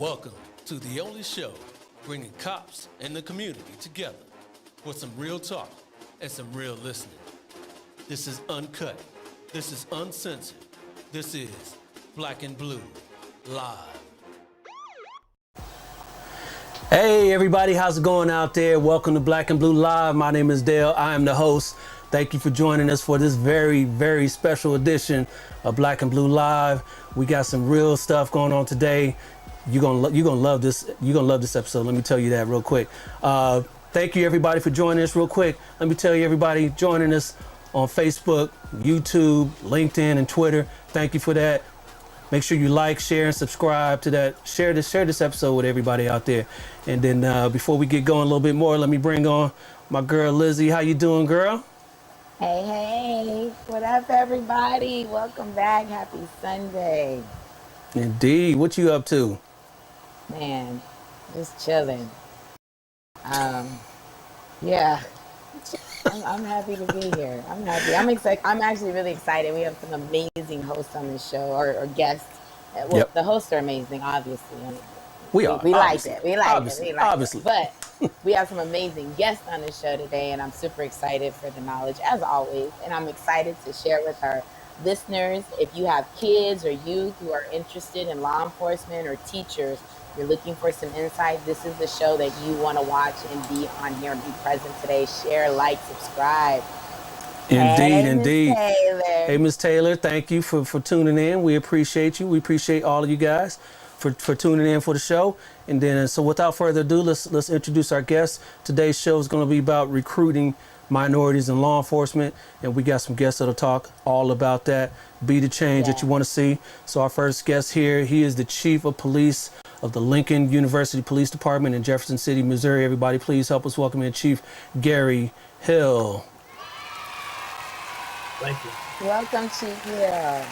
Welcome to the only show bringing cops and the community together for some real talk and some real listening. This is uncut. This is uncensored. This is Black and Blue Live. Hey everybody, how's it going out there? Welcome to Black and Blue Live. My name is Dale. I am the host. Thank you for joining us for this very, very special edition of Black and Blue Live. We got some real stuff going on today. You're gonna love this. You're gonna love this episode. Let me tell you that real quick. Thank you everybody for joining us real quick. Let me tell you everybody joining us on Facebook, YouTube, LinkedIn, and Twitter. Thank you for that. Make sure you like, share, and subscribe to that. Share this episode with everybody out there. And then before we get going a little bit more, let me bring on my girl Lizzie. How you doing, girl? Hey, what up, everybody? Welcome back. Happy Sunday. Indeed. What you up to? Man, just chilling. Yeah, I'm happy to be here. I'm happy. I'm excited. I'm actually really excited. We have some amazing hosts on this show, or guests. Well, Yep. The hosts are amazing, obviously. We are. We like Obviously. it. We like Obviously. it. We like Obviously. it. But we have some amazing guests on the show today, and I'm super excited for the knowledge, as always. And I'm excited to share with our listeners. If you have kids or youth who are interested in law enforcement or teachers, you're looking for some insight, this is the show that you want to watch and be on here and be present today. Share, like, subscribe. Indeed. Taylor. Hey, Ms. Taylor, thank you for tuning in. We appreciate you. We appreciate all of you guys for tuning in for the show. And then, so without further ado, let's introduce our guests. Today's show is going to be about recruiting minorities in law enforcement, and we got some guests that'll talk all about that. Be the change that you want to see. So our first guest here, he is the Chief of Police of the Lincoln University Police Department in Jefferson City, Missouri. Everybody, please help us welcome in Chief Gary Hill. Thank you. Welcome, Chief Hill.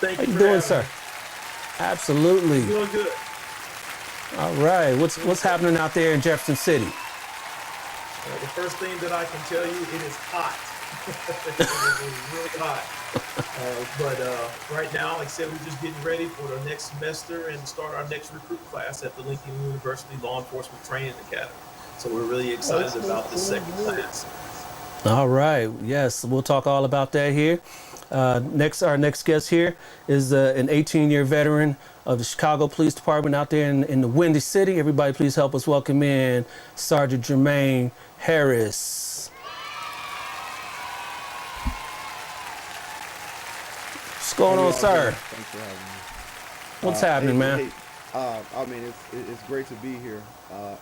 Thank How you you for doing, having sir? me. Absolutely. Doing good. All right. What's happening out there in Jefferson City? The first thing that I can tell you, it is hot. It is really hot. But right now, like I said, we're just getting ready for the next semester and start our next recruit class at the Lincoln University Law Enforcement Training Academy. So we're really excited about this second class. All right. Yes, we'll talk all about that here. Our next guest here is an 18-year veteran of the Chicago Police Department out there in the Windy City. Everybody, please help us welcome in Sergeant Jermaine Harris. What's going on, sir? Thanks for having me. What's happening, man? I mean, it's great to be here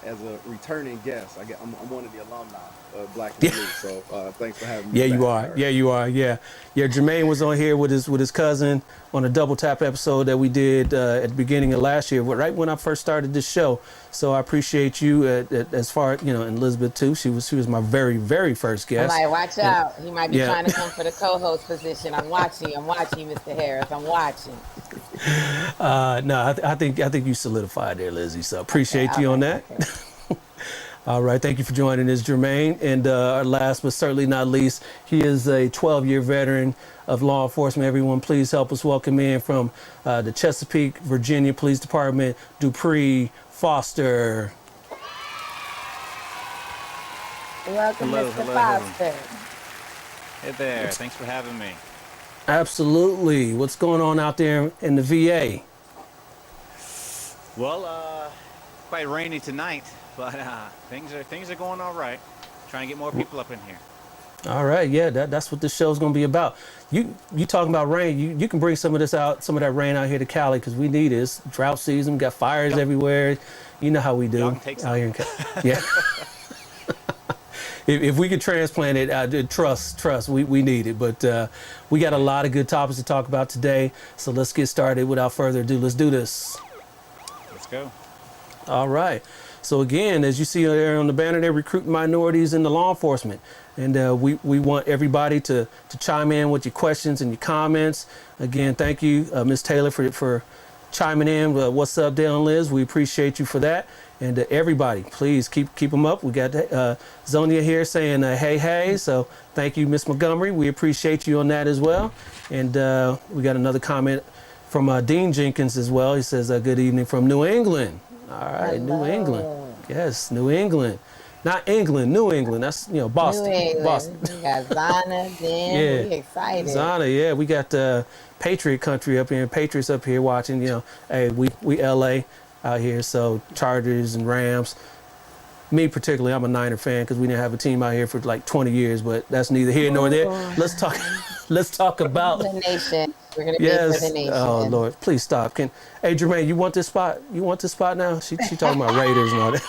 as a returning guest. I'm one of the alumni of Black and Blue, so thanks for having me. Yeah, you back. are. Yeah, you are. Yeah. Jermaine was on here with his cousin on a double tap episode that we did at the beginning of last year, right when I first started this show. So I appreciate you as far, and Elizabeth too. She was my very, very first guest. I'm like, watch out. He might be trying to come for the co-host position. I'm watching, Mr. Harris. I'm watching. No, I think you solidified there, Lizzie. So appreciate you on that. Okay. All right, thank you for joining us, Jermaine. And our last but certainly not least, he is a 12-year veteran of law enforcement. Everyone, please help us welcome in from the Chesapeake, Virginia Police Department, Dupree Foster. Welcome, Hello, Mr. hello. Foster. Hey there, thanks for having me. Absolutely. What's going on out there in the VA? Well, quite rainy tonight, but things are going all right. Trying to get more people up in here. All right, yeah, that's what this show's gonna be about. You talking about rain? You can bring some of that rain out here to Cali because we need it. It's drought season. We got fires everywhere. You know how we do Y'all can take out here in Cali. Yeah. If we could transplant it, trust, we need it. But we got a lot of good topics to talk about today. So let's get started. Without further ado, let's do this. Let's go. All right. So again, as you see there on the banner, they're recruiting minorities into law enforcement. And we want everybody to chime in with your questions and your comments. Again, thank you, Ms. Taylor, for chiming in. What's up, Dale and Liz? We appreciate you for that. And everybody, please keep them up. We got Zonia here saying hey. So thank you, Miss Montgomery. We appreciate you on that as well. And we got another comment from Dean Jenkins as well. He says, good evening from New England. All right, New England. Hello. Yes, New England. Not England, New England. That's, New Boston. England. We got Zana, then Yeah. we excited. Zana, yeah. We got Patriot country up here, Patriots up here watching, Hey, we LA out here, so Chargers and Rams. Me particularly, I'm a Niner fan because we didn't have a team out here for like 20 years, but that's neither here nor there. Let's talk about the nation. We're gonna be for the nation. Oh Lord, please stop. Hey, Jermaine, you want this spot? You want this spot now? She talking about Raiders and all that.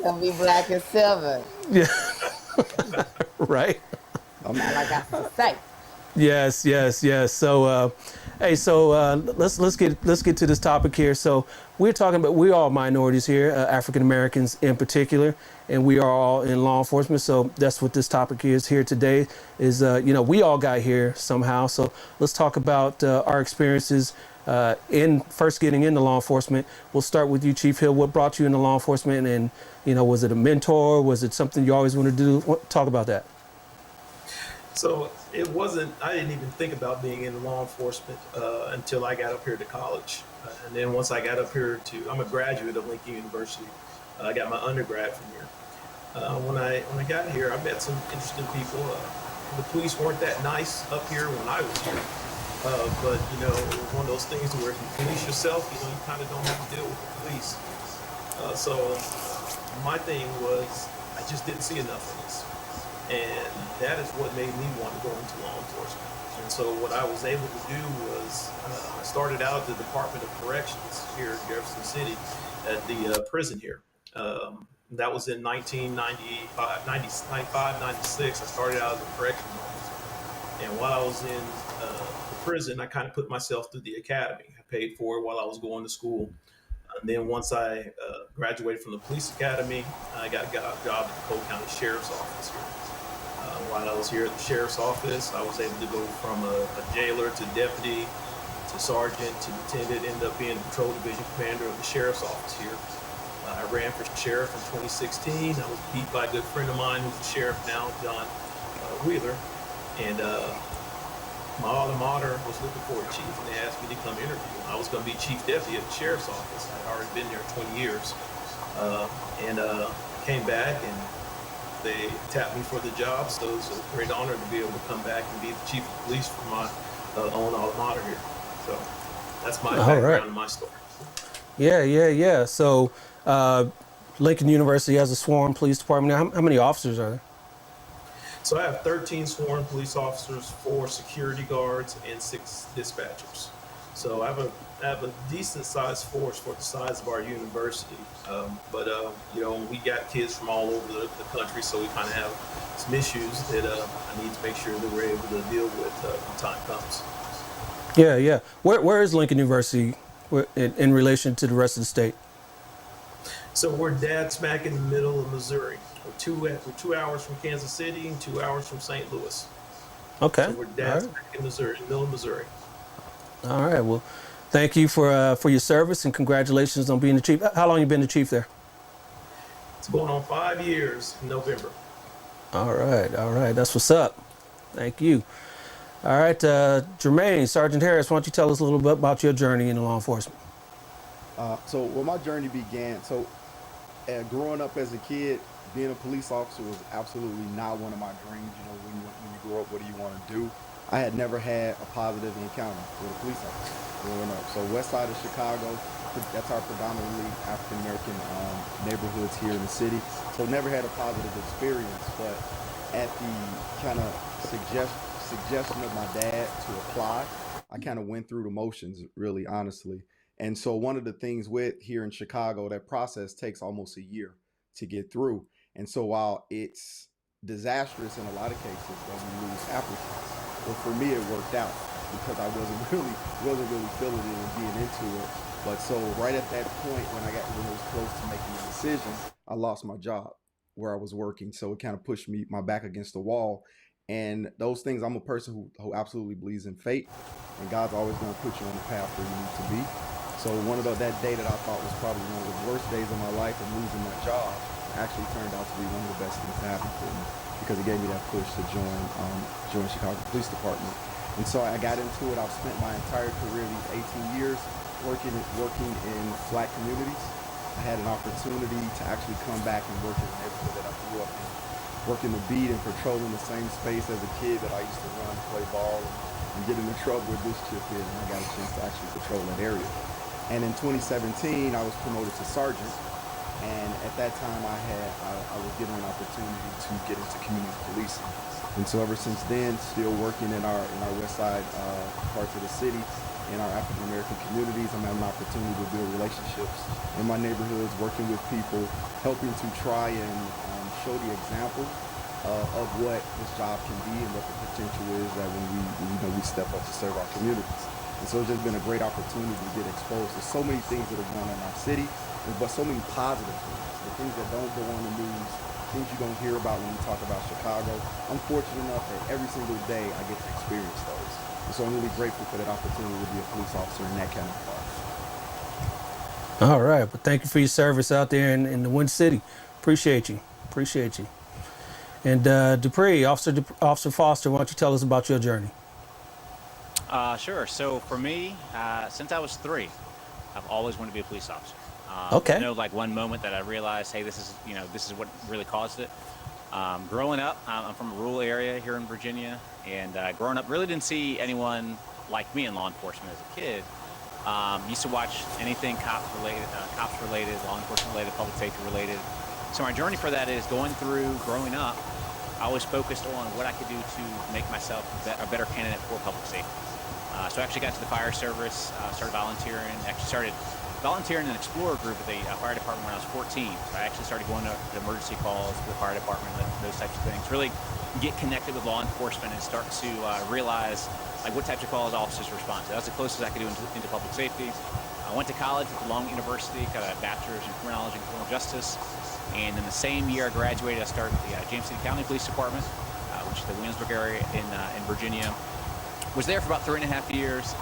Gonna be black and silver. Yeah. Right. All I got to say. Yes. So, let's get to this topic here. So we're talking about, we're all minorities here, African Americans in particular, and we are all in law enforcement. So that's what this topic is here today. Is we all got here somehow. So let's talk about our experiences in first getting into law enforcement. We'll start with you, Chief Hill. What brought you into law enforcement, and was it a mentor? Was it something you always wanted to do? Talk about that. So it wasn't, I didn't even think about being in law enforcement until I got up here to college. And then once I got up here I'm a graduate of Lincoln University. I got my undergrad from here. When I got here, I met some interesting people. The police weren't that nice up here when I was here. But, it was one of those things where if you police yourself, you kind of don't have to deal with the police. So my thing was, I just didn't see enough of this. And that is what made me want to go into law enforcement. And so what I was able to do was I started out at the Department of Corrections here in Jefferson City at the prison here. That was in 1995, 96. I started out as a corrections officer. And while I was in the prison, I kind of put myself through the academy. I paid for it while I was going to school. And then once I graduated from the police academy, I got a job at the Polk County Sheriff's Office here. While I was here at the Sheriff's Office, I was able to go from a jailer to deputy to sergeant to lieutenant, ended up being the patrol division commander of the Sheriff's Office here. I ran for sheriff in 2016. I was beat by a good friend of mine who's the sheriff now, John Wheeler. And my alma mater was looking for a chief, and they asked me to come interview. I was going to be chief deputy at the Sheriff's Office. I'd already been there 20 years. And came back, and they tapped me for the job. So it's a great honor to be able to come back and be the chief of police for my own alma mater here. So that's my background and my story. Yeah. So Lincoln University has a sworn police department. How many officers are there? So I have 13 sworn police officers, 4 security guards, and 6 dispatchers. So I have a decent sized force for the size of our university. But we got kids from all over the country, so we kind of have some issues that I need to make sure that we're able to deal with when time comes. Yeah. Where is Lincoln University in relation to the rest of the state? So we're dead smack in the middle of Missouri. We're 2 hours from Kansas City and 2 hours from St. Louis. Okay. So we're dead smack in Missouri, in the middle of Missouri. All right. Well, thank you for your service, and congratulations on being the chief. How long you been the chief there? It's going on 5 years in November. All right. That's what's up. Thank you. All right, Jermaine, Sergeant Harris, why don't you tell us a little bit about your journey in law enforcement? So where my journey began, growing up as a kid, being a police officer was absolutely not one of my dreams. When you grow up, what do you want to do? I had never had a positive encounter with a police officer growing up. So west side of Chicago, that's our predominantly African American neighborhoods here in the city. So never had a positive experience, but at the kind of suggestion of my dad to apply, I kind of went through the motions, really, honestly. And so one of the things with here in Chicago, that process takes almost a year to get through. And so while it's disastrous in a lot of cases that we lose applicants, well, for me, it worked out because I wasn't really feeling it and being into it. But so right at that point, when it was close to making a decision, I lost my job where I was working. So it kind of pushed my back against the wall. And those things, I'm a person who absolutely believes in fate, and God's always going to put you on the path where you need to be. So that day that I thought was probably one of the worst days of my life of losing my job actually turned out to be one of the best things that happened for me, because it gave me that push to join Chicago Police Department. And so I got into it. I've spent my entire career, these 18 years, working in Black communities. I had an opportunity to actually come back and work in the neighborhood that I grew up in, working the beat and patrolling the same space as a kid that I used to run, play ball, and get into trouble with this chip is. And I got a chance to actually patrol that area. And in 2017, I was promoted to sergeant. And at that time, I was given an opportunity to get into community policing. And so ever since then, still working in our West Side parts of the city, in our African American communities. I'm having an opportunity to build relationships in my neighborhoods, working with people, helping to try and show the example of what this job can be and what the potential is that when we step up to serve our communities. And so it's just been a great opportunity to get exposed to so many things that are going on in our city, but so many positive things, the things that don't go on the news, things you don't hear about when you talk about Chicago. I'm fortunate enough that every single day I get to experience those. And so I'm really grateful for that opportunity to be a police officer in that kind of environment. All right. Well, thank you for your service out there in the Wind City. Appreciate you. Appreciate you. And Dupree, Officer Foster, why don't you tell us about your journey? Sure. So for me, since I was 3, I've always wanted to be a police officer. Okay. Like one moment that I realized, hey, this is what really caused it. Growing up, I'm from a rural area here in Virginia, and growing up, really didn't see anyone like me in law enforcement as a kid. Used to watch anything cops related, law enforcement related, public safety related. So my journey for that is growing up, I was focused on what I could do to make myself a better candidate for public safety. So I actually got to the fire service, started volunteering, started volunteering in an Explorer group at the fire department when I was 14. So I actually started going to emergency calls to the fire department, those types of things. Really get connected with law enforcement and start to realize like what types of calls officers respond to. That's the closest I could do into public safety. I went to college at Long University, got a bachelor's in criminology and criminal justice. And in the same year I graduated, I started the James City County Police Department, which is the Williamsburg area in Virginia. Was there for about 3.5 years,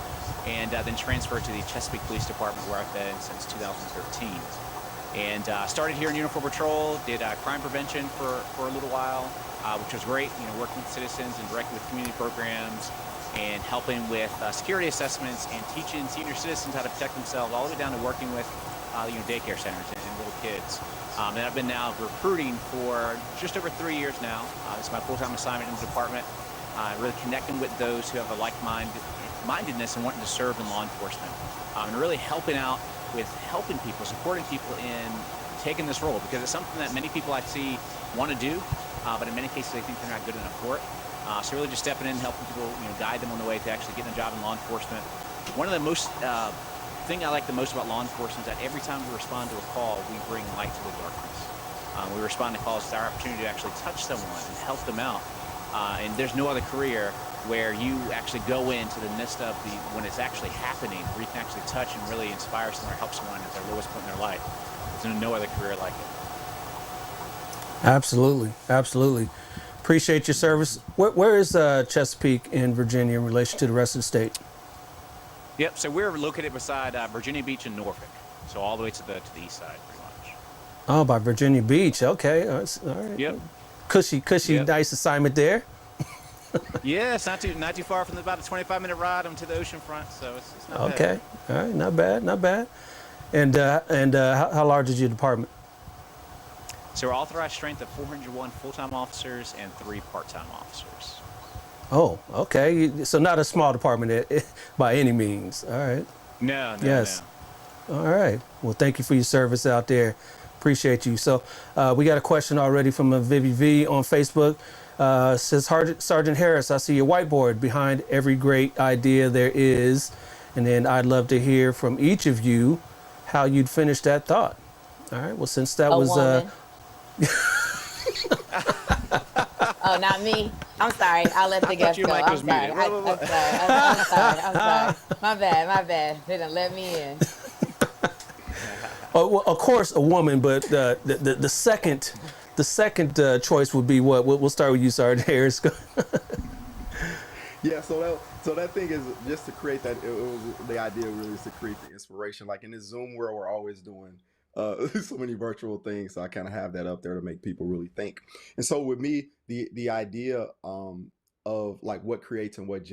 and then transferred to the Chesapeake Police Department, where I've been since 2013. And started here in Uniform Patrol, did crime prevention for a little while, which was great, working with citizens and directly with community programs and helping with security assessments and teaching senior citizens how to protect themselves, all the way down to working with daycare centers and little kids. And I've been now recruiting for just over 3 years now. This is my full-time assignment in the department, really connecting with those who have a like-mindedness and wanting to serve in law enforcement, and really helping out with helping people, supporting people in taking this role, because it's something that many people I see want to do, but in many cases they think they're not good enough for it. So really just stepping in and helping people, guide them on the way to actually getting a job in law enforcement. One of the most thing I like the most about law enforcement is that every time we respond to a call, we bring light to the darkness. We respond to calls. It's our opportunity to actually touch someone and help them out. And there's no other career where you actually go into the midst of when it's actually happening, where you can actually touch and really inspire someone or help someone at their lowest point in their life. There's no other career like it. Absolutely. Absolutely. Appreciate your service. Where is Chesapeake in Virginia in relation to the rest of the state? Yep. So we're located beside Virginia Beach and Norfolk. So all the way to the east side, pretty much. Oh, by Virginia Beach. Okay. All right. Yep. Cushy, yep. Nice assignment there. Yeah, it's not too far from about a 25-minute ride onto the ocean front, so it's not bad. Okay. All right. Not bad. And how large is your department? So we're authorized strength of 401 full-time officers and 3 part-time officers. Oh, okay. So not a small department by any means. All right. No. Yes. No. All right. Well, thank you for your service out there. Appreciate you. So we got a question already from a Vivi V on Facebook. Says, Sergeant Harris, I see your whiteboard behind every great idea there is. And then I'd love to hear from each of you how you'd finish that thought. All right. Well, since that was... Oh, not me. I'm sorry. I'll let the guest go. I'm sorry. I'm sorry. My bad. They done let me in. Oh, well, of course, a woman, but the second choice would be what? We'll start with you, Sergeant Harris. Yeah, so that thing is just to create that. The idea really is to create the inspiration. Like in this Zoom world, we're always doing so many virtual things, so I kind of have that up there to make people really think. And so with me, the idea of like what creates and what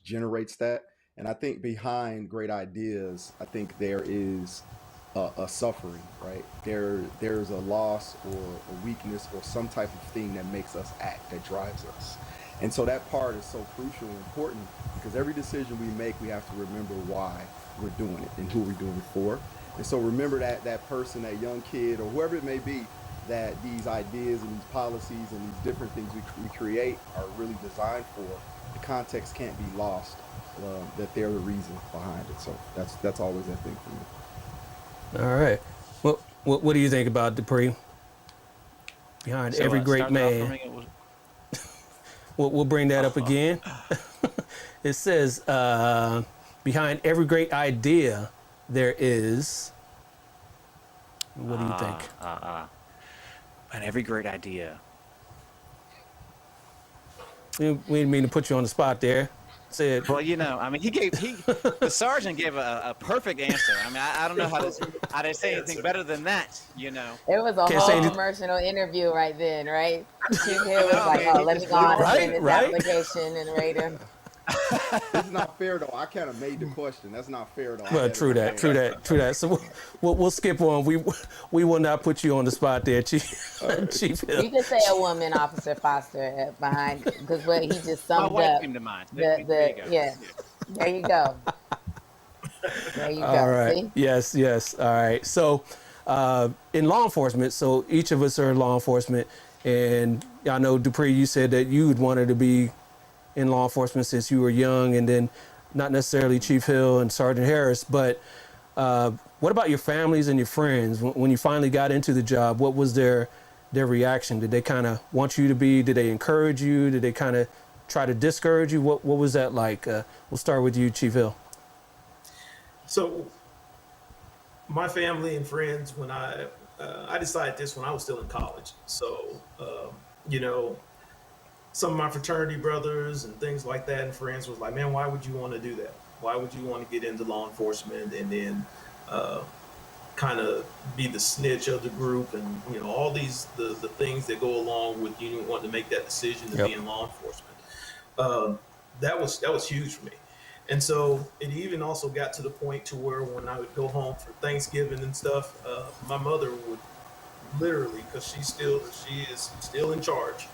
generates that. And I think behind great ideas, I think there is a suffering, right? There's a loss or a weakness or some type of thing that makes us act, that drives us. And so that part is so crucial and important because every decision we make, we have to remember why we're doing it and who we're doing it for. And so remember that person, that young kid, or whoever it may be, that these ideas and these policies and these different things we create are really designed for. The context can't be lost. That they're the reason behind it. So that's always that thing for me. All right. What do you think about Dupree? Behind every great man. We'll bring that up again. It says, behind every great idea, there is. What do you think? And every great idea. We didn't mean to put you on the spot there. Said, well, I mean, the sergeant gave a perfect answer. I mean, I don't know how to say anything better than that, It was a whole commercial interview right then, right? Chief Hill was like, oh, let me go on and send this application and rate him. It's not fair though. I kind of made the question. That's not fair though. Well, true that. So we'll skip on. We will not put you on the spot there, Chief. Right. Chief Hill. You could say a woman, Officer Foster, behind because what he just summed My wife up. came to mind. There you go. There you go. All right. See? Yes. All right. So, in law enforcement, so each of us are in law enforcement, and I know Dupree, you said that you wanted to be in law enforcement since you were young, and then not necessarily Chief Hill and Sergeant Harris, but what about your families and your friends? When you finally got into the job, what was their reaction? Did they kind of want you to be? Did they encourage you? Did they kind of try to discourage you? What was that like? We'll start with you, Chief Hill. So my family and friends, when I decided this when I was still in college. So, some of my fraternity brothers and things like that and friends was like, man, why would you want to do that? Why would you want to get into law enforcement and then kind of be the snitch of the group and, all these, the things that go along with you wanting to make that decision to be in law enforcement. That was huge for me. And so it even also got to the point to where when I would go home for Thanksgiving and stuff, my mother would literally, because she is still in charge,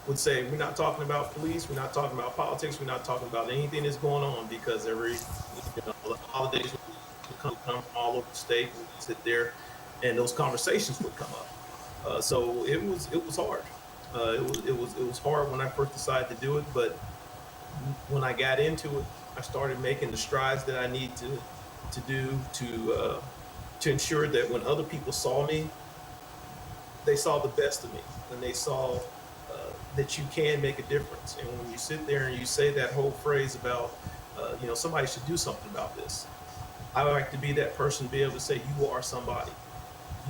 would say, we're not talking about police, we're not talking about politics, we're not talking about anything that's going on, because every the holidays would come from all over the state, we would sit there and those conversations would come up. So it was hard. It was hard when I first decided to do it, but when I got into it, I started making the strides that I need to do to ensure that when other people saw me, they saw the best of me, and they saw that you can make a difference. And when you sit there and you say that whole phrase about, somebody should do something about this, I like to be that person, to be able to say, you are somebody.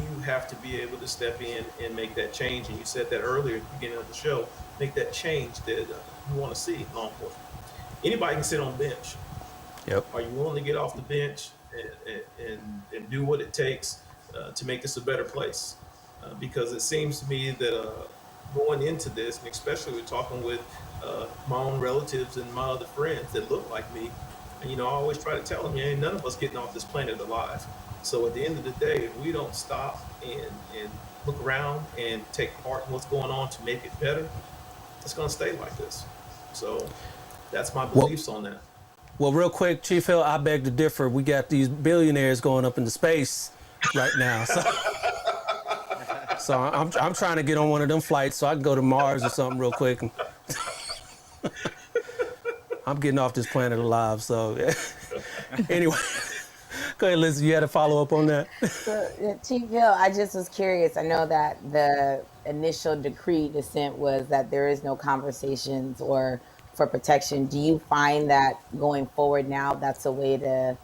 You have to be able to step in and make that change. And you said that earlier at the beginning of the show, make that change that you want to see in law enforcement. Anybody can sit on the bench. Yep. Are you willing to get off the bench and do what it takes to make this a better place? Because it seems to me that going into this, and especially we're talking with my own relatives and my other friends that look like me, and I always try to tell them, ain't none of us getting off this planet alive. So at the end of the day, if we don't stop and look around and take part in what's going on to make it better, it's going to stay like this. So that's my beliefs on that. Well, real quick, Chief Hill, I beg to differ. We got these billionaires going up into space right now. So I'm trying to get on one of them flights so I can go to Mars or something real quick. I'm getting off this planet alive. So anyway, go ahead, Liz. You had a follow up on that? So, Chief Hill, I just was curious. I know that the initial decree dissent was that there is no conversations or for protection. Do you find that going forward now, that's a way to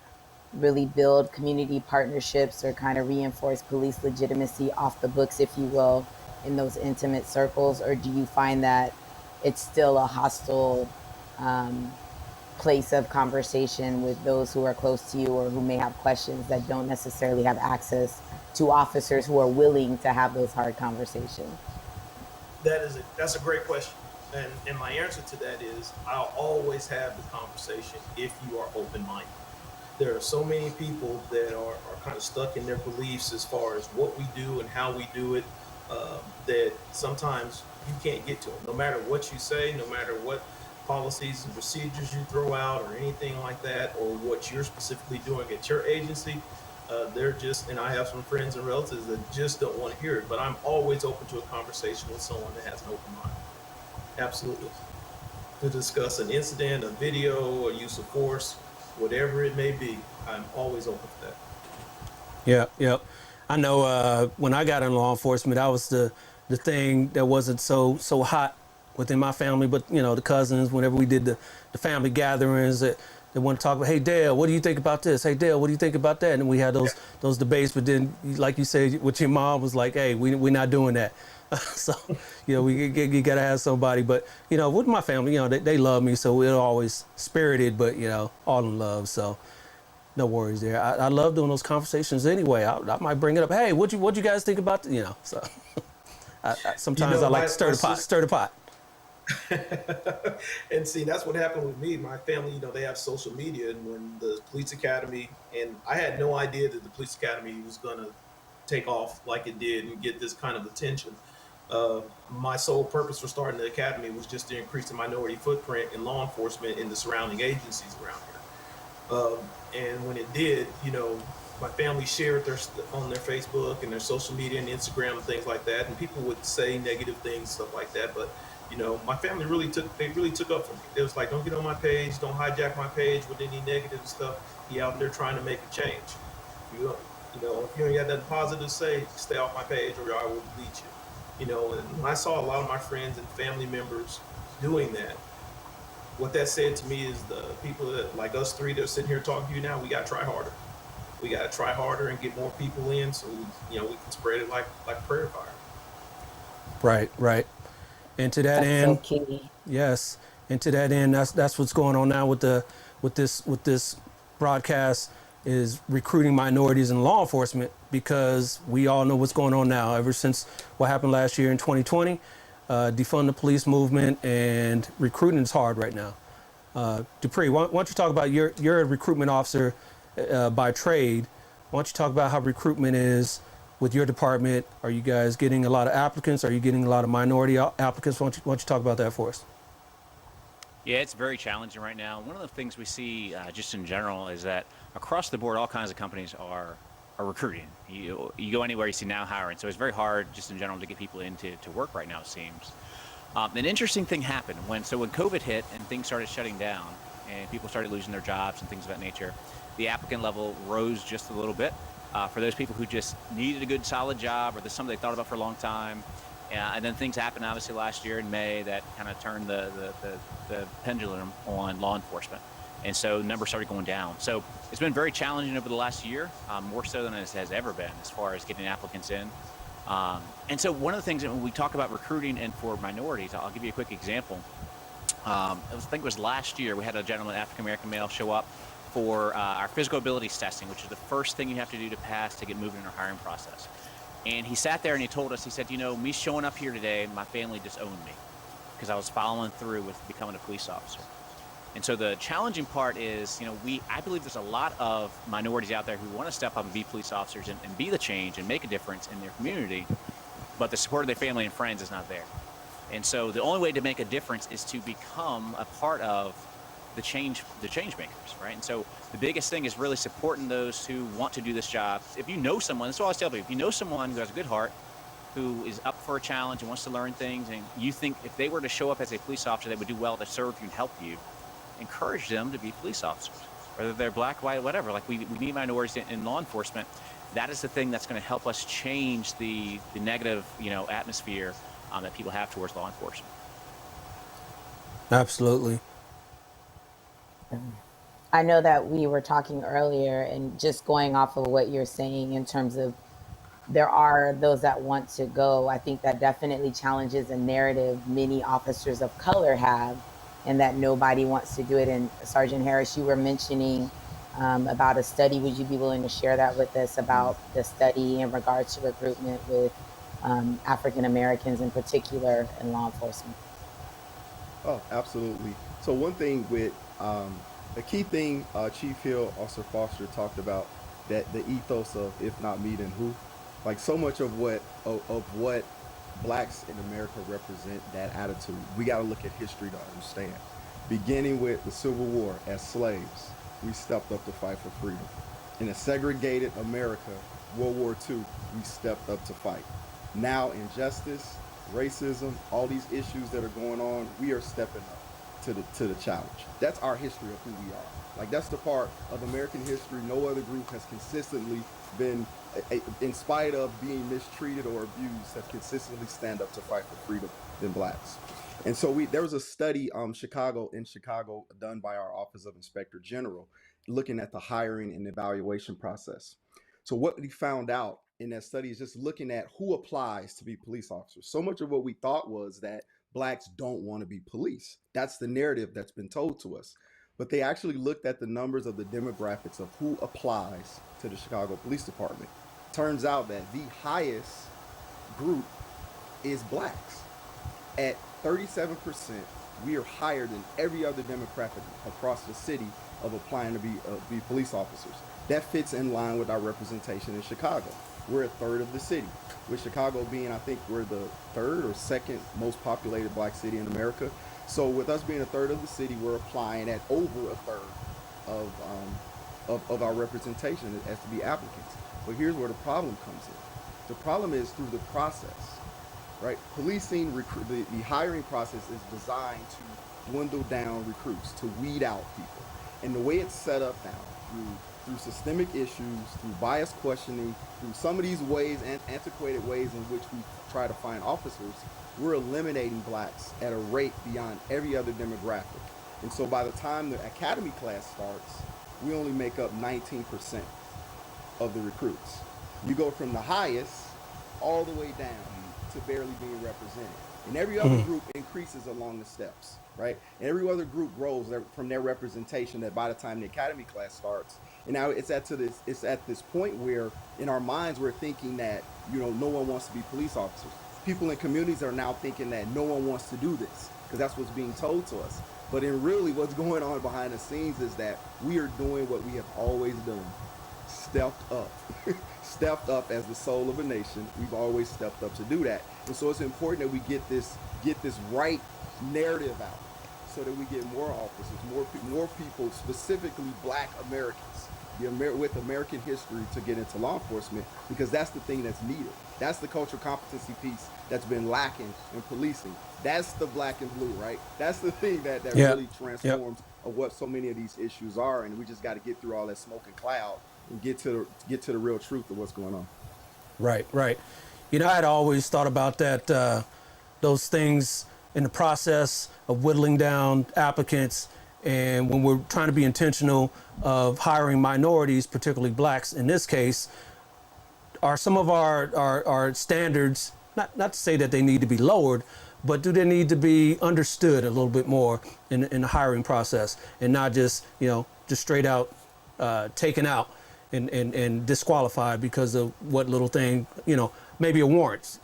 really build community partnerships or kind of reinforce police legitimacy off the books, if you will, in those intimate circles? Or do you find that it's still a hostile place of conversation with those who are close to you or who may have questions that don't necessarily have access to officers who are willing to have those hard conversations? That's a great question. And my answer to that is I'll always have the conversation if you are open minded. There are so many people that are kind of stuck in their beliefs as far as what we do and how we do it, that sometimes you can't get to them. No matter what you say, no matter what policies and procedures you throw out or anything like that, or what you're specifically doing at your agency, they're just, and I have some friends and relatives that just don't want to hear it. But I'm always open to a conversation with someone that has an open mind. Absolutely. To discuss an incident, a video, a use of force, whatever it may be, I'm always open to that. Yeah. I know when I got in law enforcement, that was the thing that wasn't so hot within my family, but the cousins, whenever we did the family gatherings, they want to talk about, hey Dale, what do you think about this? Hey Dale, what do you think about that? And we had those debates, but then, like you said, with your mom was like, hey, we're not doing that. So, you gotta have somebody. But with my family, they love me, so we're always spirited, but all in love. So no worries there. I love doing those conversations anyway. I might bring it up. Hey, what you guys think about So sometimes I like to stir the pot. And see, that's what happened with me. My family, they have social media, and when the police academy, and I had no idea that the police academy was going to take off like it did and get this kind of attention. My sole purpose for starting the academy was just to increase the minority footprint in law enforcement in the surrounding agencies around here. And when it did, my family shared on their Facebook and their social media and Instagram and things like that, and people would say negative things, stuff like that. But my family really took up for me. It was like, don't get on my page, don't hijack my page with any negative stuff. He out there trying to make a change. If you ain't got nothing positive to say, stay off my page or I will delete you. And I saw a lot of my friends and family members doing that. What that said to me is the people that, like us three that are sitting here talking to you now, we got to try harder. We got to try harder and get more people in so we can spread it like prairie fire. Right. And to that end, so key. yes. And to that end, that's what's going on now with this broadcast, is recruiting minorities in law enforcement, because we all know what's going on now. Ever since what happened last year in 2020, defund the police movement, and recruiting is hard right now. Dupree, why don't you talk about you're a recruitment officer by trade. Why don't you talk about how recruitment is with your department? Are you guys getting a lot of applicants? Are you getting a lot of minority applicants? Why don't you talk about that for us? Yeah, it's very challenging right now. One of the things we see just in general is that across the board, all kinds of companies are recruiting. You go anywhere, you see now hiring. So it's very hard just in general to get people into work right now, it seems. An interesting thing happened when COVID hit and things started shutting down and people started losing their jobs and things of that nature, the applicant level rose just a little bit for those people who just needed a good solid job, or there's something they thought about for a long time. And then things happened obviously last year in May that kind of turned the pendulum on law enforcement. And so numbers started going down. So it's been very challenging over the last year, more so than it has ever been as far as getting applicants in. And so one of the things that when we talk about recruiting and for minorities, I'll give you a quick example. I think it was last year, we had a gentleman, African-American male, show up for our physical abilities testing, which is the first thing you have to do to pass to get moving in our hiring process. And he sat there and he told us, he said, me showing up here today, my family disowned me because I was following through with becoming a police officer. And so the challenging part is, I believe there's a lot of minorities out there who want to step up and be police officers and be the change and make a difference in their community, but the support of their family and friends is not there. And so the only way to make a difference is to become a part of the change makers, right? And so the biggest thing is really supporting those who want to do this job. If you know someone, that's what I always tell people, if you know someone who has a good heart, who is up for a challenge and wants to learn things, and you think if they were to show up as a police officer, they would do well to serve you and help you, encourage them to be police officers, whether they're black, white, whatever. Like we need minorities in law enforcement. That is the thing that's going to help us change the negative, atmosphere that people have towards law enforcement. Absolutely. I know that we were talking earlier, and just going off of what you're saying in terms of there are those that want to go, I think that definitely challenges a narrative many officers of color have, and that nobody wants to do it. And Sergeant Harris, you were mentioning about a study. Would you be willing to share that with us about the study in regards to recruitment with African Americans in particular in law enforcement? Oh, absolutely. So one thing with the key thing Chief Hill, Officer Foster talked about, that the ethos of if not me then who, like so much of what blacks in America represent, that attitude. We got to look at history to understand. Beginning with the Civil War, as slaves, we stepped up to fight for freedom. In a segregated America, World War II, we stepped up to fight. Now, injustice, racism, all these issues that are going on, we are stepping up to the challenge. That's our history of who we are. Like that's the part of American history no other group has consistently been, in spite of being mistreated or abused, have consistently stand up to fight for freedom than blacks. And so there was a study in Chicago done by our Office of Inspector General looking at the hiring and evaluation process. So what we found out in that study is just looking at who applies to be police officers. So much of what we thought was that blacks don't want to be police. That's the narrative that's been told to us. But they actually looked at the numbers of the demographics of who applies to the Chicago Police Department. Turns out that the highest group is blacks. At 37%, we are higher than every other demographic across the city of applying to be police officers. That fits in line with our representation in Chicago. We're a third of the city, with Chicago being, I think, we're the third or second most populated black city in America. So with us being a third of the city, we're applying at over a third of our representation as to be applicants. But here's where the problem comes in. The problem is through the process, right? Policing, the hiring process is designed to dwindle down recruits, to weed out people. And the way it's set up now, through systemic issues, through bias questioning, through some of these ways and antiquated ways in which we try to find officers, we're eliminating blacks at a rate beyond every other demographic. And so by the time the academy class starts, we only make up 19% of the recruits. You go from the highest all the way down to barely being represented. And every other group increases along the steps, right? And every other group grows from their representation that by the time the academy class starts. And now it's at this point where in our minds we're thinking that, no one wants to be police officers. People in communities are now thinking that no one wants to do this because that's what's being told to us. But in really what's going on behind the scenes is that we are doing what we have always done. Stepped up. Stepped up as the soul of a nation. We've always stepped up to do that. And so it's important that we get this right narrative out so that we get more officers, more people, specifically black Americans, with American history to get into law enforcement, because that's the thing that's needed. That's the cultural competency piece that's been lacking in policing. That's the black and blue, right? That's the thing that Yeah. really transforms of what so many of these issues are. And we just got to get through all that smoke and cloud and get to the real truth of what's going on. Right, right. I had always thought about that, those things in the process of whittling down applicants, and when we're trying to be intentional of hiring minorities, particularly blacks in this case, are some of our standards, not to say that they need to be lowered, but do they need to be understood a little bit more in the hiring process, and not just just straight out taken out and disqualified because of what little thing, maybe a warrant.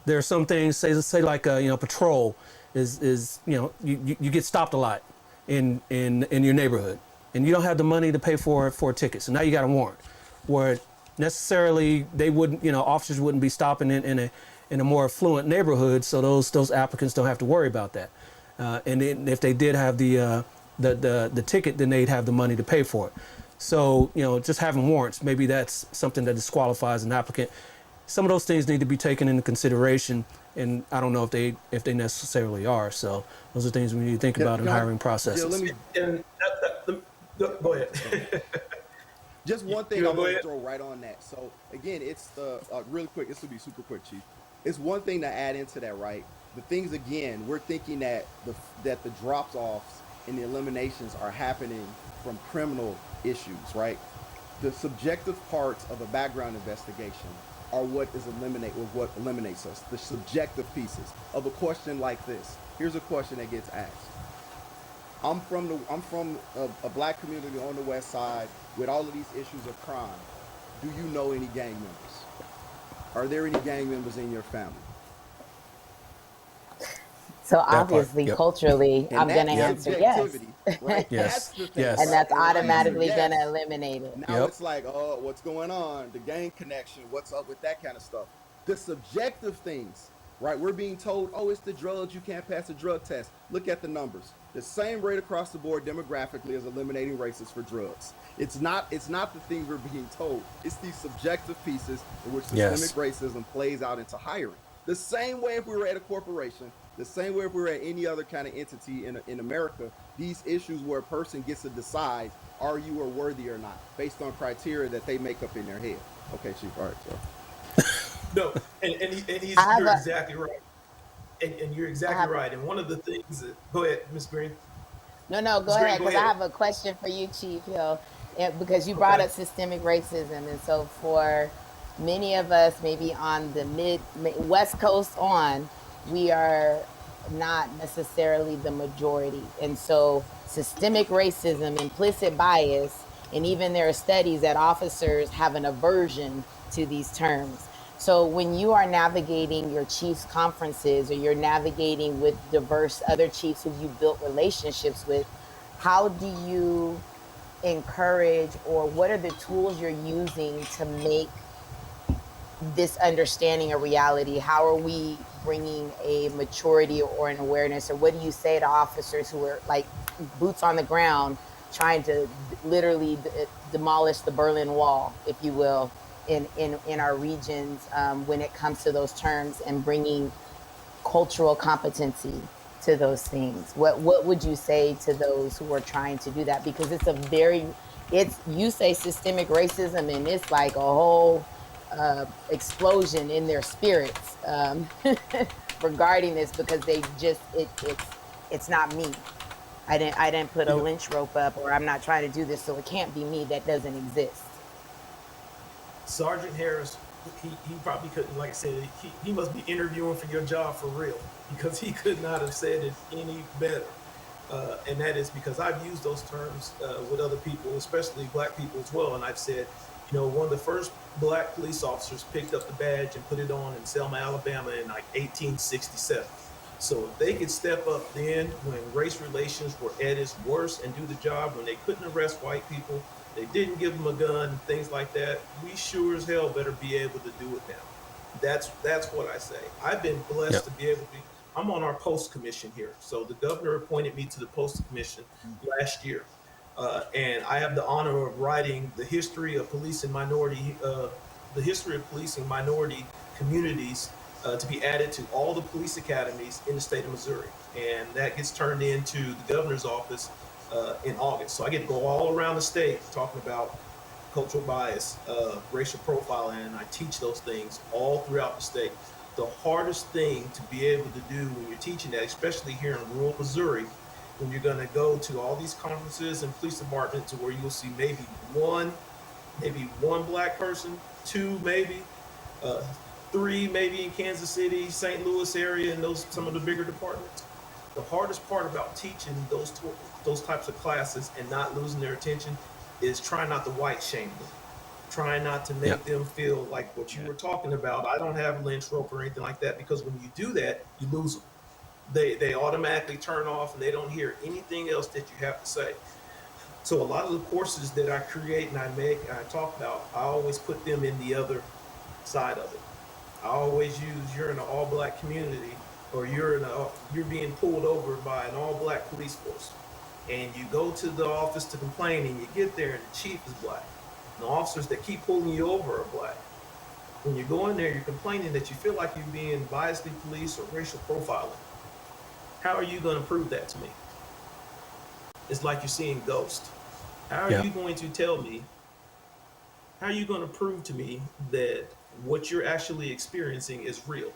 There are some things, say like patrol is you get stopped a lot in your neighborhood, and you don't have the money to pay for a ticket, so now you got a warrant where necessarily they wouldn't, officers wouldn't be stopping in a more affluent neighborhood, so those applicants don't have to worry about that. And then if they did have the ticket, then they'd have the money to pay for it. So just having warrants, maybe that's something that disqualifies an applicant. Some of those things need to be taken into consideration, and I don't know if they necessarily are. So those are things we need to think about in hiring processes. Go ahead. Just one thing I want to throw right on that. So again, it's the really quick. This will be super quick, Chief. It's one thing to add into that, right? The things again, we're thinking that the drops offs and the eliminations are happening from criminal issues, right? The subjective parts of a background investigation are what eliminates us. The subjective pieces of a question like this. Here's a question that gets asked. I'm from a black community on the west side with all of these issues of crime. Do you know any gang members? Are there any gang members in your family? So That part. obviously, Yep. culturally, And I'm going to that's Yep. answer yes. subjectivity, right? Yes. That's the thing, And Yes. right? that's And when I answer automatically going to yes, eliminate it. now Yep. it's like, oh, what's going on? The gang connection, what's up with that kind of stuff? The subjective things, right? We're being told, oh, it's the drugs, you can't pass a drug test. Look at the numbers. The same rate across the board demographically as eliminating racists for drugs. It's not the things we're being told. It's these subjective pieces in which systemic Yes. racism plays out into hiring. The same way if we were at a corporation, the same way if we were at any other kind of entity in America, these issues where a person gets to decide, are you or worthy or not, based on criteria that they make up in their head. Okay, Chief. All right, so No, I have you're a, exactly right. And you're I exactly have right. And one of the things that, go ahead, Miss Green. No, go Miss Green, ahead, go because I ahead. have a question for you, Chief Hill, because you brought Okay. up systemic racism, and so for many of us, maybe on the West Coast on, we are not necessarily the majority, and so systemic racism, implicit bias, and even there are studies that officers have an aversion to these terms. So when you are navigating your chiefs conferences or you're navigating with diverse other chiefs who you built relationships with, how do you encourage, or what are the tools you're using to make this understanding a reality? How are we bringing a maturity or an awareness, or what do you say to officers who are like boots on the ground trying to literally demolish the Berlin Wall, if you will, in our regions, when it comes to those terms and bringing cultural competency to those things? What would you say to those who are trying to do that? Because it's, you say systemic racism and it's like a whole explosion in their spirits, regarding this, because they just it's not me. I didn't put a You know, lynch rope up, or I'm not trying to do this, so it can't be me. That doesn't exist. Sergeant Harris, he probably couldn't, like I said, he must be interviewing for your job for real, because he could not have said it any better. And that is because I've used those terms with other people, especially black people as well. And I've said, one of the first black police officers picked up the badge and put it on in Selma, Alabama in like 1867. So if they could step up then when race relations were at its worst and do the job when they couldn't arrest white people, they didn't give them a gun, things like that, we sure as hell better be able to do it now. That's what I say. I've been blessed Yep. to be able to be. I'm on our post commission here, so the governor appointed me to the post commission last year, and I have the honor of writing the history of policing minority communities, to be added to all the police academies in the state of Missouri, and that gets turned into the governor's office in August. So I get to go all around the state talking about cultural bias, racial profiling, and I teach those things all throughout the state. The hardest thing to be able to do when you're teaching that, especially here in rural Missouri, when you're going to go to all these conferences and police departments where you'll see maybe one black person, two maybe, uh, three maybe in Kansas City, St. Louis area, and some of the bigger departments. The hardest part about teaching those types of classes and not losing their attention is trying not to white shame them, trying not to Yep. make them feel like what you Yeah. were talking about. I don't have lynch rope or anything like that, because when you do that, you lose them. They automatically turn off and they don't hear anything else that you have to say. So a lot of the courses that I create and I make and I talk about, I always put them in the other side of it. I always use, you're in an all black community, or you're being pulled over by an all black police force, and you go to the office to complain, and you get there and the chief is black. And the officers that keep pulling you over are black. When you go in there, you're complaining that you feel like you're being biasly policed or racial profiling. How are you going to prove that to me? It's like you're seeing ghosts. How are Yep. you going to tell me? How are you going to prove to me that what you're actually experiencing is real?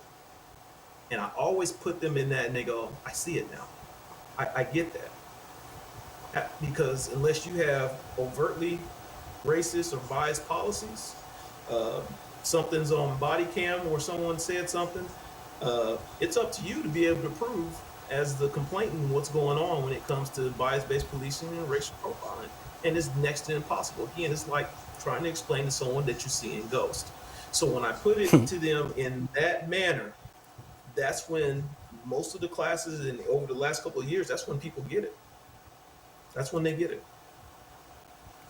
And I always put them in that, and they go, I see it now. I get that. Because unless you have overtly racist or biased policies, uh, something's on body cam or someone said something, it's up to you to be able to prove as the complainant what's going on when it comes to bias-based policing and racial profiling. And it's next to impossible. Again, it's like trying to explain to someone that you're seeing ghosts. So when I put it to them in that manner, that's when most of the classes and over the last couple of years, that's when people get it. That's when they get it.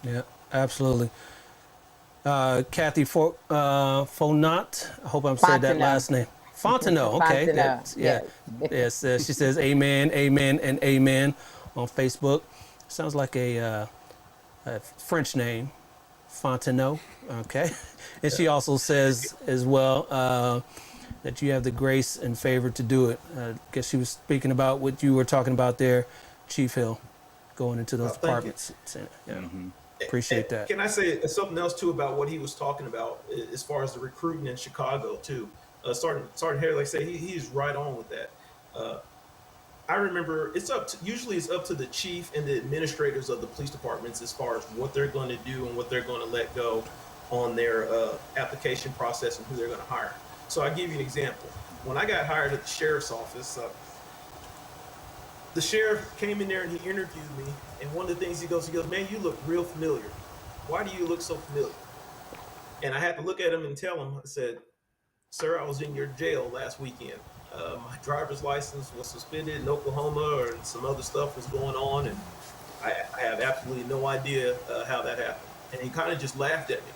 Yeah, absolutely. Kathy Fonat, I hope I'm saying that Fontenot. last name. Fontenot, okay. Fontenot, That's, yeah. yes. Yes, she says amen, amen, and amen on Facebook. Sounds like a French name, Fontenot, okay. And she also says as well that you have the grace and favor to do it. I guess she was speaking about what you were talking about there, Chief Hill, going into those departments. Yeah. Appreciate that. Can I say something else too about what he was talking about as far as the recruiting in Chicago too? Sergeant Harry, like I say, he's right on with that. I remember usually it's up to the chief and the administrators of the police departments as far as what they're going to do and what they're going to let go on their application process and who they're going to hire. So I'll give you an example. When I got hired at the sheriff's office, the sheriff came in there and he interviewed me. And one of the things he goes, man, you look real familiar. Why do you look so familiar? And I had to look at him and tell him, I said, sir, I was in your jail last weekend. My driver's license was suspended in Oklahoma, or some other stuff was going on. And I have absolutely no idea how that happened. And he kind of just laughed at me.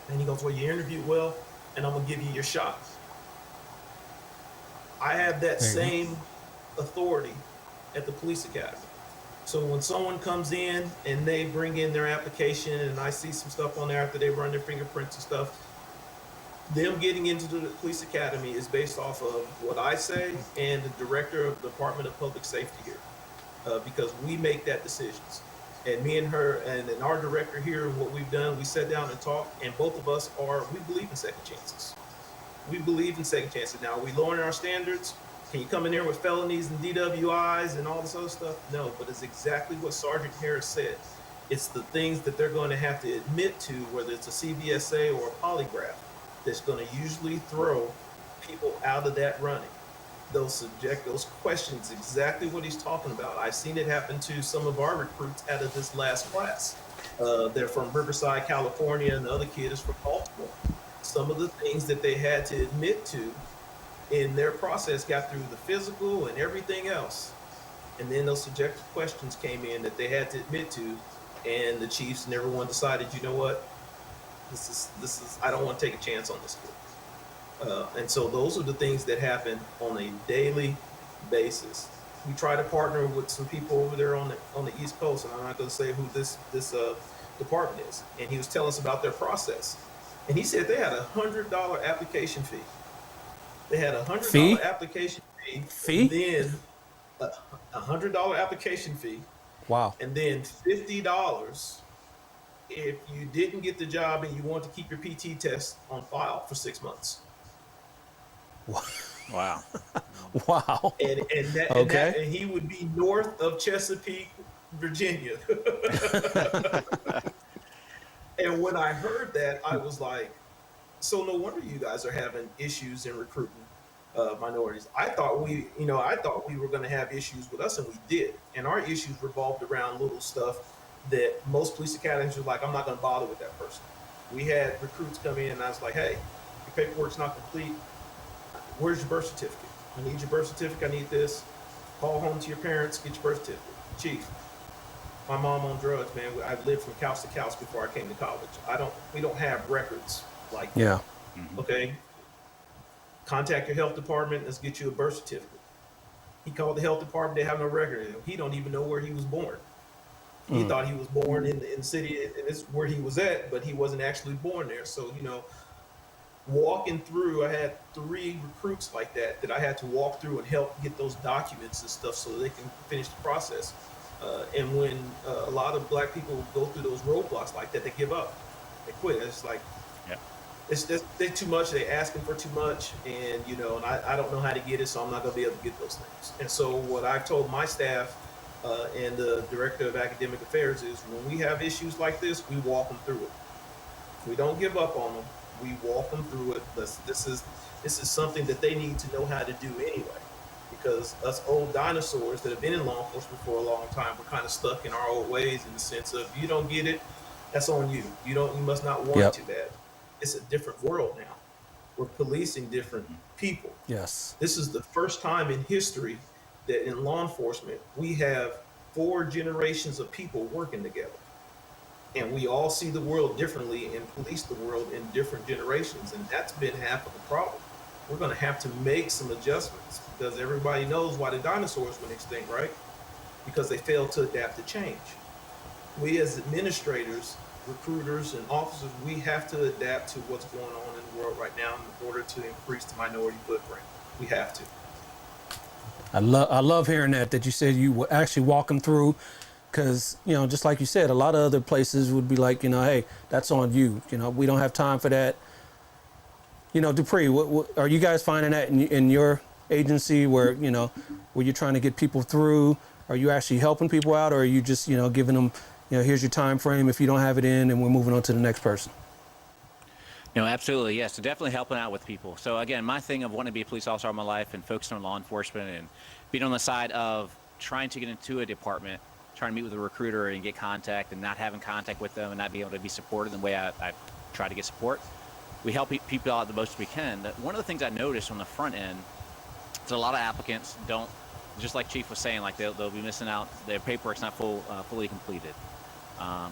And he goes, well, you interviewed well, and I'm going to give you your shot. I have that same authority at the police academy. So when someone comes in and they bring in their application and I see some stuff on there after they run their fingerprints and stuff, them getting into the police academy is based off of what I say and the director of the Department of Public Safety here, because we make that decisions. And me and her and our director here, what we've done, we sat down and talked, and both of us we believe in second chances. We believe in second chances. Now, are we lowering our standards? Can you come in there with felonies and DWIs and all this other stuff? No, but it's exactly what Sergeant Harris said. It's the things that they're going to have to admit to, whether it's a CVSA or a polygraph, that's going to usually throw people out of that running. Those questions, exactly what he's talking about. I've seen it happen to some of our recruits out of this last class. They're from Riverside, California, and the other kid is from Baltimore. Some of the things that they had to admit to in their process got through the physical and everything else. And then those subjective questions came in that they had to admit to, and the chiefs and everyone decided, you know what, this is I don't want to take a chance on this kid. And so those are the things that happen on a daily basis. We try to partner with some people over there on the East Coast, and I'm not going to say who this department is. And he was telling us about their process, and he said they had $100 application fee. They had $100 application fee, and then $100 application fee. Wow. And then $50 if you didn't get the job and you want to keep your PT test on file for 6 months. Wow. Wow. And he would be north of Chesapeake, Virginia. And when I heard that, I was like, so no wonder you guys are having issues in recruiting minorities. I thought we were going to have issues with us, and we did. And our issues revolved around little stuff that most police academies were like, I'm not going to bother with that person. We had recruits come in, and I was like, hey, your paperwork's not complete. Where's your birth certificate? I need your birth certificate. I need this. Call home to your parents, get your birth certificate. Chief, my mom on drugs, man. I lived from couch to couch before I came to college. We don't have records like that. Yeah. Okay. Contact your health department. Let's get you a birth certificate. He called the health department. They have no record of him. He don't even know where he was born. He thought he was born in the city, and it's where he was at, but he wasn't actually born there. So, walking through, I had 3 recruits like that I had to walk through and help get those documents and stuff so they can finish the process. And when a lot of black people go through those roadblocks like that, they give up. They quit. It's like, they're too much. They're asking for too much. And, and I don't know how to get it, so I'm not going to be able to get those things. And so what I've told my staff and the director of academic affairs is when we have issues like this, we walk them through it. We don't give up on them. We walk them through it. This is something that they need to know how to do anyway, because us old dinosaurs that have been in law enforcement for a long time, we're kind of stuck in our old ways in the sense of, you don't get it, that's on you. You must not want it too bad. It's a different world now. We're policing different people. Yes. This is the first time in history that in law enforcement we have 4 generations of people working together. And we all see the world differently and police the world in different generations. And that's been half of the problem. We're going to have to make some adjustments because everybody knows why the dinosaurs went extinct, right? Because they failed to adapt to change. We as administrators, recruiters, and officers, we have to adapt to what's going on in the world right now in order to increase the minority footprint. We have to. I love hearing that you said you would actually walk them through, because just like you said, a lot of other places would be like, hey, that's on you. We don't have time for that. Dupree, what are you guys finding that in your agency where where you're trying to get people through? Are you actually helping people out, or are you just giving them here's your time frame, if you don't have it in, and we're moving on to the next person? No, absolutely, yes. So definitely helping out with people. So again, my thing of wanting to be a police officer all my life and focusing on law enforcement and being on the side of trying to get into a department, trying to meet with a recruiter and get contact and not having contact with them and not being able to be supported the way I try to get support. We help people out the most we can. One of the things I noticed on the front end is a lot of applicants don't, just like Chief was saying, like they'll be missing out, their paperwork's not fully completed.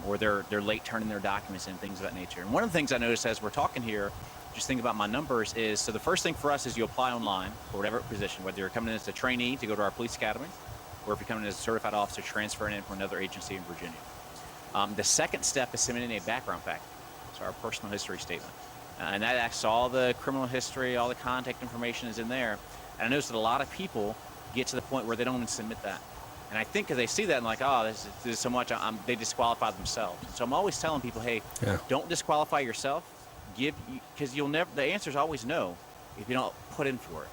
Or they're late turning their documents in, things of that nature. And one of the things I noticed as we're talking here, just think about my numbers, is so the first thing for us is you apply online for whatever position, whether you're coming in as a trainee to go to our police academy, or if you're coming in as a certified officer transferring in from another agency in Virginia. The second step is submitting a background package, so our personal history statement. And that asks all the criminal history, all the contact information is in there. And I noticed that a lot of people get to the point where they don't even submit that. And I think because they see that and like, oh, this is so much, they disqualify themselves. And so I'm always telling people, hey, don't disqualify yourself. Because the answer is always no if you don't put in for it.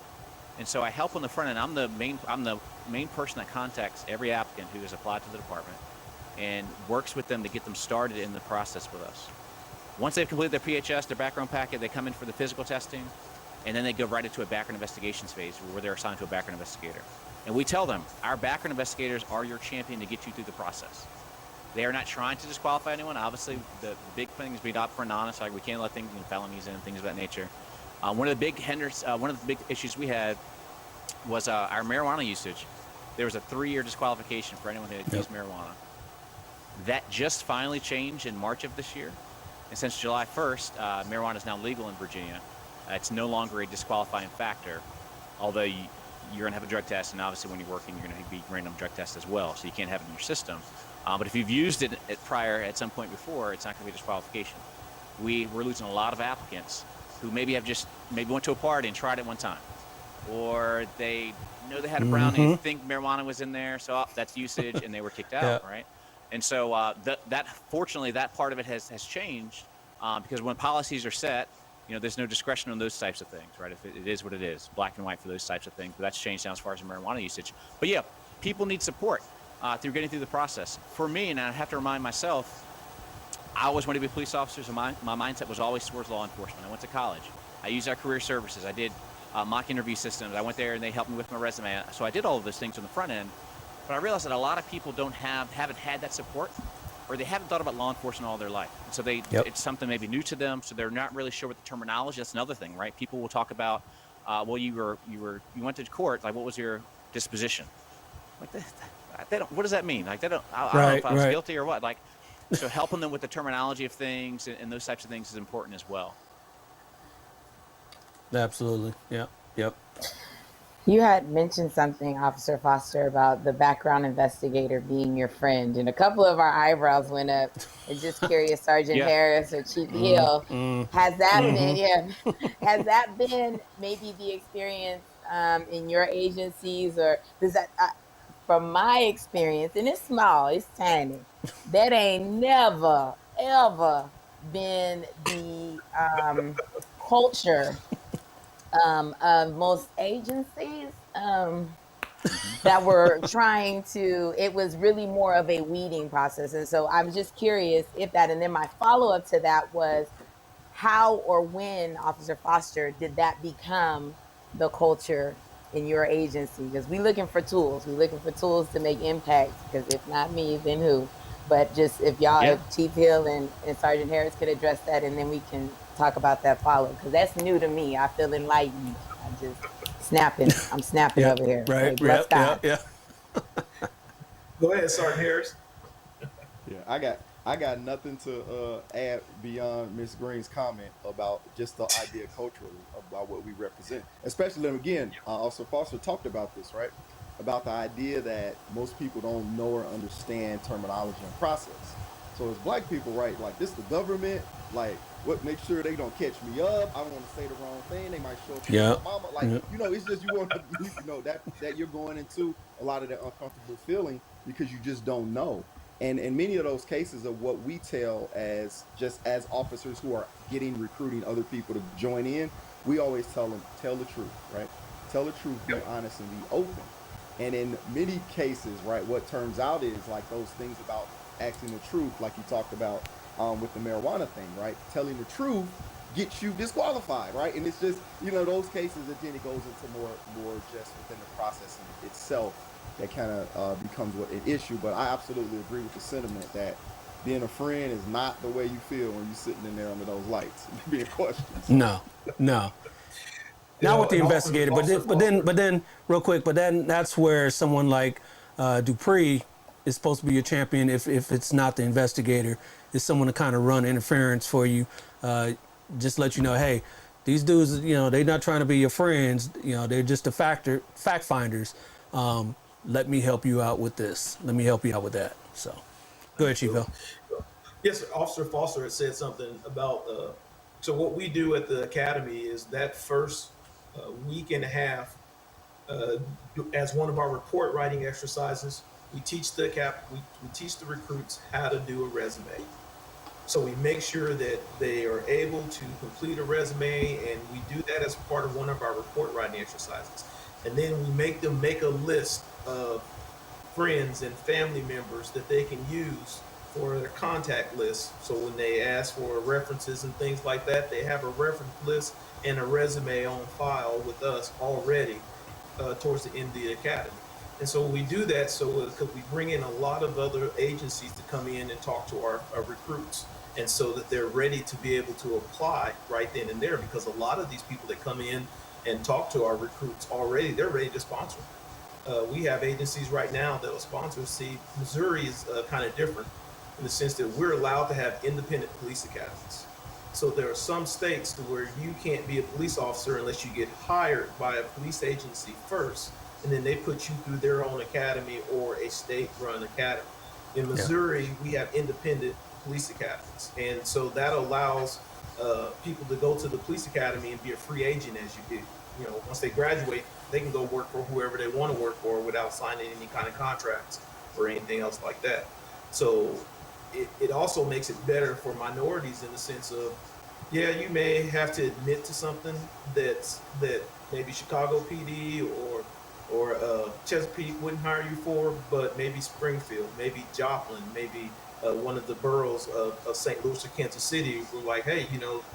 And so I help on the front end. I'm the main person that contacts every applicant who has applied to the department and works with them to get them started in the process with us. Once they've completed their PHS, their background packet, they come in for the physical testing, and then they go right into a background investigations phase where they're assigned to a background investigator. And we tell them, our background investigators are your champion to get you through the process. They are not trying to disqualify anyone. Obviously, the big thing is being upfront and honest. Like we can't let things, felonies in and things of that nature. One of the big issues we had was our marijuana usage. There was a 3-year disqualification for anyone who had used marijuana. That just finally changed in March of this year. And since July 1st, marijuana is now legal in Virginia. It's no longer a disqualifying factor, although you're going to have a drug test, and obviously when you're working, you're going to be random drug tests as well, so you can't have it in your system. But if you've used it at some point before, it's not going to be a disqualification. We're losing a lot of applicants who maybe went to a party and tried it one time, or they know they had a brownie, think marijuana was in there, so that's usage, and they were kicked out, right? And so fortunately, that part of it has changed because when policies are set, there's no discretion on those types of things, right? If it is what it is, black and white for those types of things. But that's changed now as far as marijuana usage. But yeah, people need support through getting through the process. For me, and I have to remind myself, I always wanted to be a police officer, so my mindset was always towards law enforcement. I went to college. I used our career services. I did mock interview systems. I went there and they helped me with my resume. So I did all of those things on the front end. But I realized that a lot of people haven't had that support, or they haven't thought about law enforcement all their life. And so it's something maybe new to them, so they're not really sure what the terminology. That's another thing, right? People will talk about, well, you went to court, like what was your disposition? Like they don't. What does that mean? Like I don't know if I was guilty or what. Like, so helping them with the terminology of things and those types of things is important as well. Absolutely. Yep. You had mentioned something, Officer Foster, about the background investigator being your friend, and a couple of our eyebrows went up. And just curious, Sergeant Harris or Chief Hill, has that been? Has that been maybe the experience in your agencies, or does that? From my experience, and it's small, it's tiny, that ain't never ever been the culture of most agencies that were trying to, it was really more of a weeding process. And so I'm just curious if that, and then my follow-up to that was how or when, Officer Foster, did that become the culture in your agency? Because we're looking for tools. We're looking for tools to make impact, because if not me, then who? But just if y'all, Yeah. if Chief Hill and Sergeant Harris could address that, and then we can talk about that follow, because that's new to me. I feel enlightened. I just I'm snapping Yeah. over here. Right. Okay, bless Yeah. God. Yeah. Go ahead, Sergeant Harris. Yeah, I got nothing to add beyond Miss Green's comment about just the idea culturally about what we represent. Especially then again, Officer Foster talked about this, right? About the idea that most people don't know or understand terminology and process. So as black people, right, like this the government, like what make sure they don't catch me up. I don't want to say the wrong thing. They might show up and get Yeah. my mama. Like, Yeah. it's just you want to that you're going into a lot of that uncomfortable feeling because you just don't know. And in many of those cases of what we tell as just as officers who are recruiting other people to join in, we always tell them, tell the truth, right? Tell the truth, be honest, and be open. And in many cases, right, what turns out is like those things about acting the truth, like you talked about with the marijuana thing, right? Telling the truth gets you disqualified, right? And it's just, those cases, again, it goes into more just within the process in itself that kind of becomes what an issue. But I absolutely agree with the sentiment that being a friend is not the way you feel when you're sitting in there under those lights being questioned. So. No. No. Not with the And investigator, but then, real quick, but then that's where someone like Dupree is supposed to be your champion. If it's not the investigator, is someone to kind of run interference for you, just let you know, hey, these dudes, they're not trying to be your friends. They're just fact finders. Let me help you out with this. Let me help you out with that. So, go ahead, Chief Hill. Yes, sir. Officer Foster had said something about. So what we do at the academy is that first week and a half, as one of our report writing exercises, we teach we teach the recruits how to do a resume. So we make sure that they are able to complete a resume, and we do that as part of one of our report writing exercises. And then we make them make a list of friends and family members that they can use for their contact list. So when they ask for references and things like that, they have a reference list and a resume on file with us already towards the end of the academy. And so we do that because we bring in a lot of other agencies to come in and talk to our recruits, and so that they're ready to be able to apply right then and there, because a lot of these people that come in and talk to our recruits already, they're ready to sponsor. We have agencies right now that will sponsor. See, Missouri is kind of different in the sense that we're allowed to have independent police academies. So there are some states where you can't be a police officer unless you get hired by a police agency first, and then they put you through their own academy or a state-run academy. In Missouri, we have independent police academies, and so that allows people to go to the police academy and be a free agent as you do. Once they graduate, they can go work for whoever they want to work for without signing any kind of contracts or anything else like that. So it also makes it better for minorities in the sense of, you may have to admit to something that maybe Chicago PD or Chesapeake wouldn't hire you for, but maybe Springfield, maybe Joplin, maybe one of the boroughs of St. Louis or Kansas City were like, hey,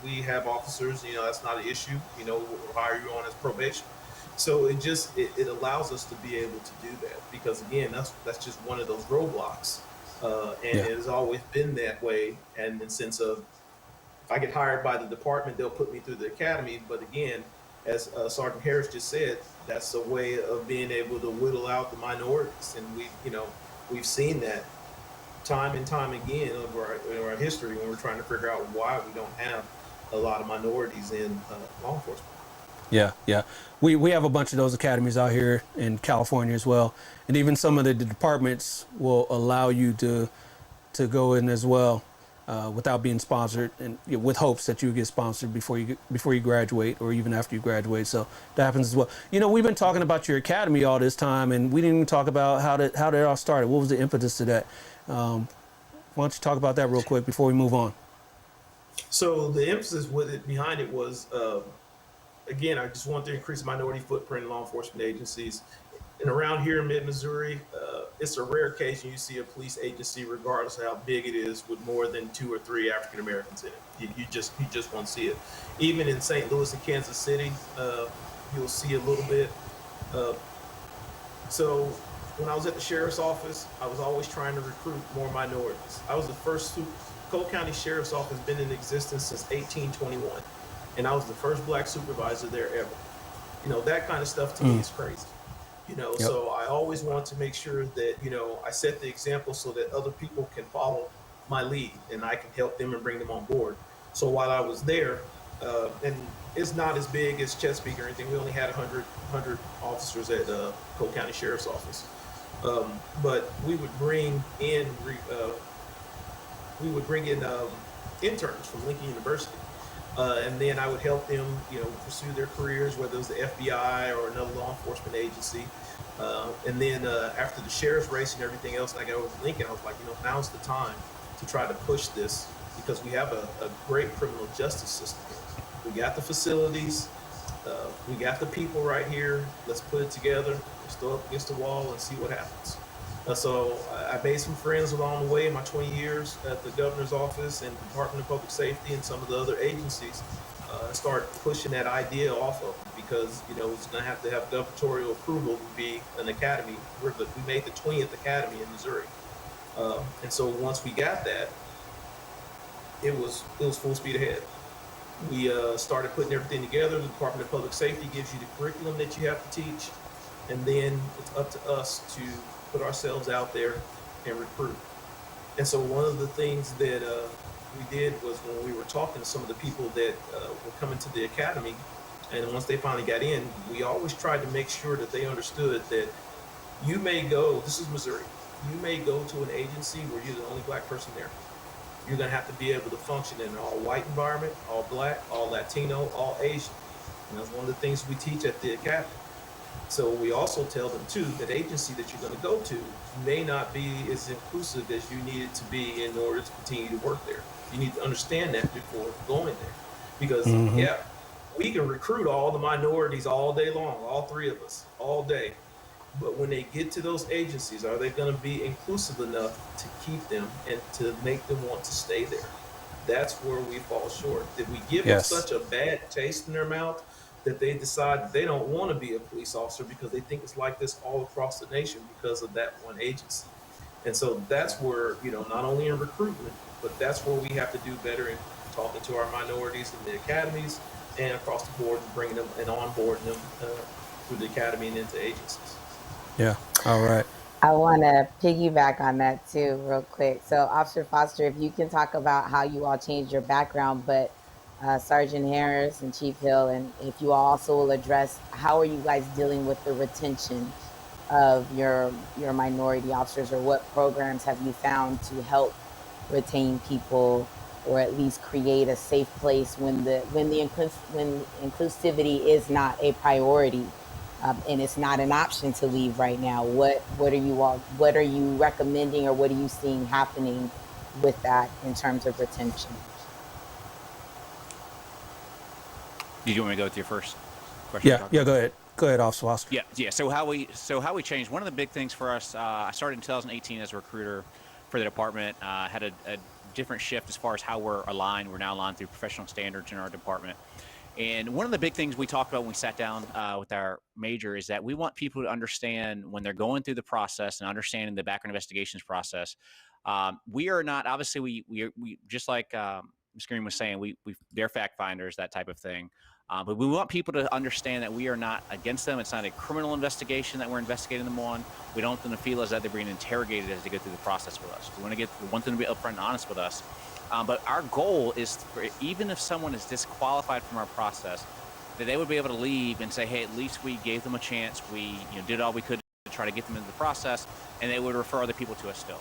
we have officers, that's not an issue, we'll hire you on as probation. So it allows us to be able to do that, because again, that's just one of those roadblocks. It has always been that way. And in the sense of, if I get hired by the department, they'll put me through the academy. But again, as Sergeant Harris just said, that's a way of being able to whittle out the minorities. And we've seen that time and time again over our history when we're trying to figure out why we don't have a lot of minorities in law enforcement. Yeah. We have a bunch of those academies out here in California as well, and even some of the departments will allow you to go in as well without being sponsored, and with hopes that you get sponsored before you graduate or even after you graduate. So that happens as well. We've been talking about your academy all this time, and we didn't even talk about how did it all started. What was the impetus to that? Why don't you talk about that real quick before we move on? So the emphasis behind it was, again, I just want to increase minority footprint in law enforcement agencies. And around here in mid-Missouri, it's a rare occasion you see a police agency, regardless of how big it is, with more than 2 or 3 African Americans in it. You just won't see it. Even in St. Louis and Kansas City, you'll see a little bit. So when I was at the sheriff's office, I was always trying to recruit more minorities. I was the first Cole County Sheriff's Office has been in existence since 1821, and I was the first black supervisor there ever. That kind of stuff to me is crazy. Yep. So I always want to make sure that, I set the example so that other people can follow my lead and I can help them and bring them on board. So while I was there, and it's not as big as Chesapeake or anything, we only had 100 officers at Cole County Sheriff's Office. But we would bring in interns from Lincoln University. And then I would help them, pursue their careers, whether it was the FBI or another law enforcement agency. And then after the sheriff's race and everything else, and I got over to Lincoln, I was like, now's the time to try to push this because we have a great criminal justice system here. We got the facilities, we got the people right here. Let's put it together. Let's throw it against the wall and see what happens. So I made some friends along the way in my 20 years at the governor's office and Department of Public Safety and some of the other agencies. Start pushing that idea off of them because, it's going to have gubernatorial approval to be an academy. We made the 20th academy in Missouri. And so once we got that, it was full speed ahead. We started putting everything together. The Department of Public Safety gives you the curriculum that you have to teach. And then it's up to us to put ourselves out there and recruit. And so one of the things that we did was when we were talking to some of the people that were coming to the academy, and once they finally got in, we always tried to make sure that they understood that you may go, this is Missouri, you may go to an agency where you're the only black person there. You're going to have to be able to function in an all-white environment, all black, all Latino, all Asian. And that's one of the things we teach at the academy. So we also tell them, too, that agency that you're going to go to may not be as inclusive as you need it to be in order to continue to work there. You need to understand that before going there. Because, yeah, we can recruit all the minorities all day long, all three of us, all day. But when they get to those agencies, are they going to be inclusive enough to keep them and to make them want to stay there? That's where we fall short. Did we give them such a bad taste in their mouth that they decide that they don't want to be a police officer because they think it's like this all across the nation because of that one agency? And so that's where, not only in recruitment, but that's where we have to do better in talking to our minorities in the academies and across the board and bringing them and onboarding them through the academy and into agencies. Yeah. All right. I want to piggyback on that too, real quick. So, Officer Foster, if you can talk about how you all changed your background, but Sergeant Harris and Chief Hill, and if you also will address how are you guys dealing with the retention of your minority officers, or what programs have you found to help retain people, or at least create a safe place when inclusivity is not a priority? And it's not an option to leave right now. What are you recommending, or what are you seeing happening with that in terms of retention? Did you want me to go with your first question? Yeah, go ahead. Go ahead, Officer Oscar. Yeah. So how we changed, one of the big things for us, I started in 2018 as a recruiter for the department, had a different shift as far as how we're aligned. We're now aligned through professional standards in our department. And one of the big things we talked about when we sat down with our major is that we want people to understand when they're going through the process and understanding the background investigations process. We are not, obviously, we just like Ms. Green was saying, they're fact finders, that type of thing. But we want people to understand that we are not against them. It's not a criminal investigation that we're investigating them on. We don't want them to feel as though they're being interrogated as they go through the process with us. We want them to be upfront and honest with us. But our goal is, even if someone is disqualified from our process, that they would be able to leave and say, hey, at least we gave them a chance. We did all we could to try to get them into the process, and they would refer other people to us still.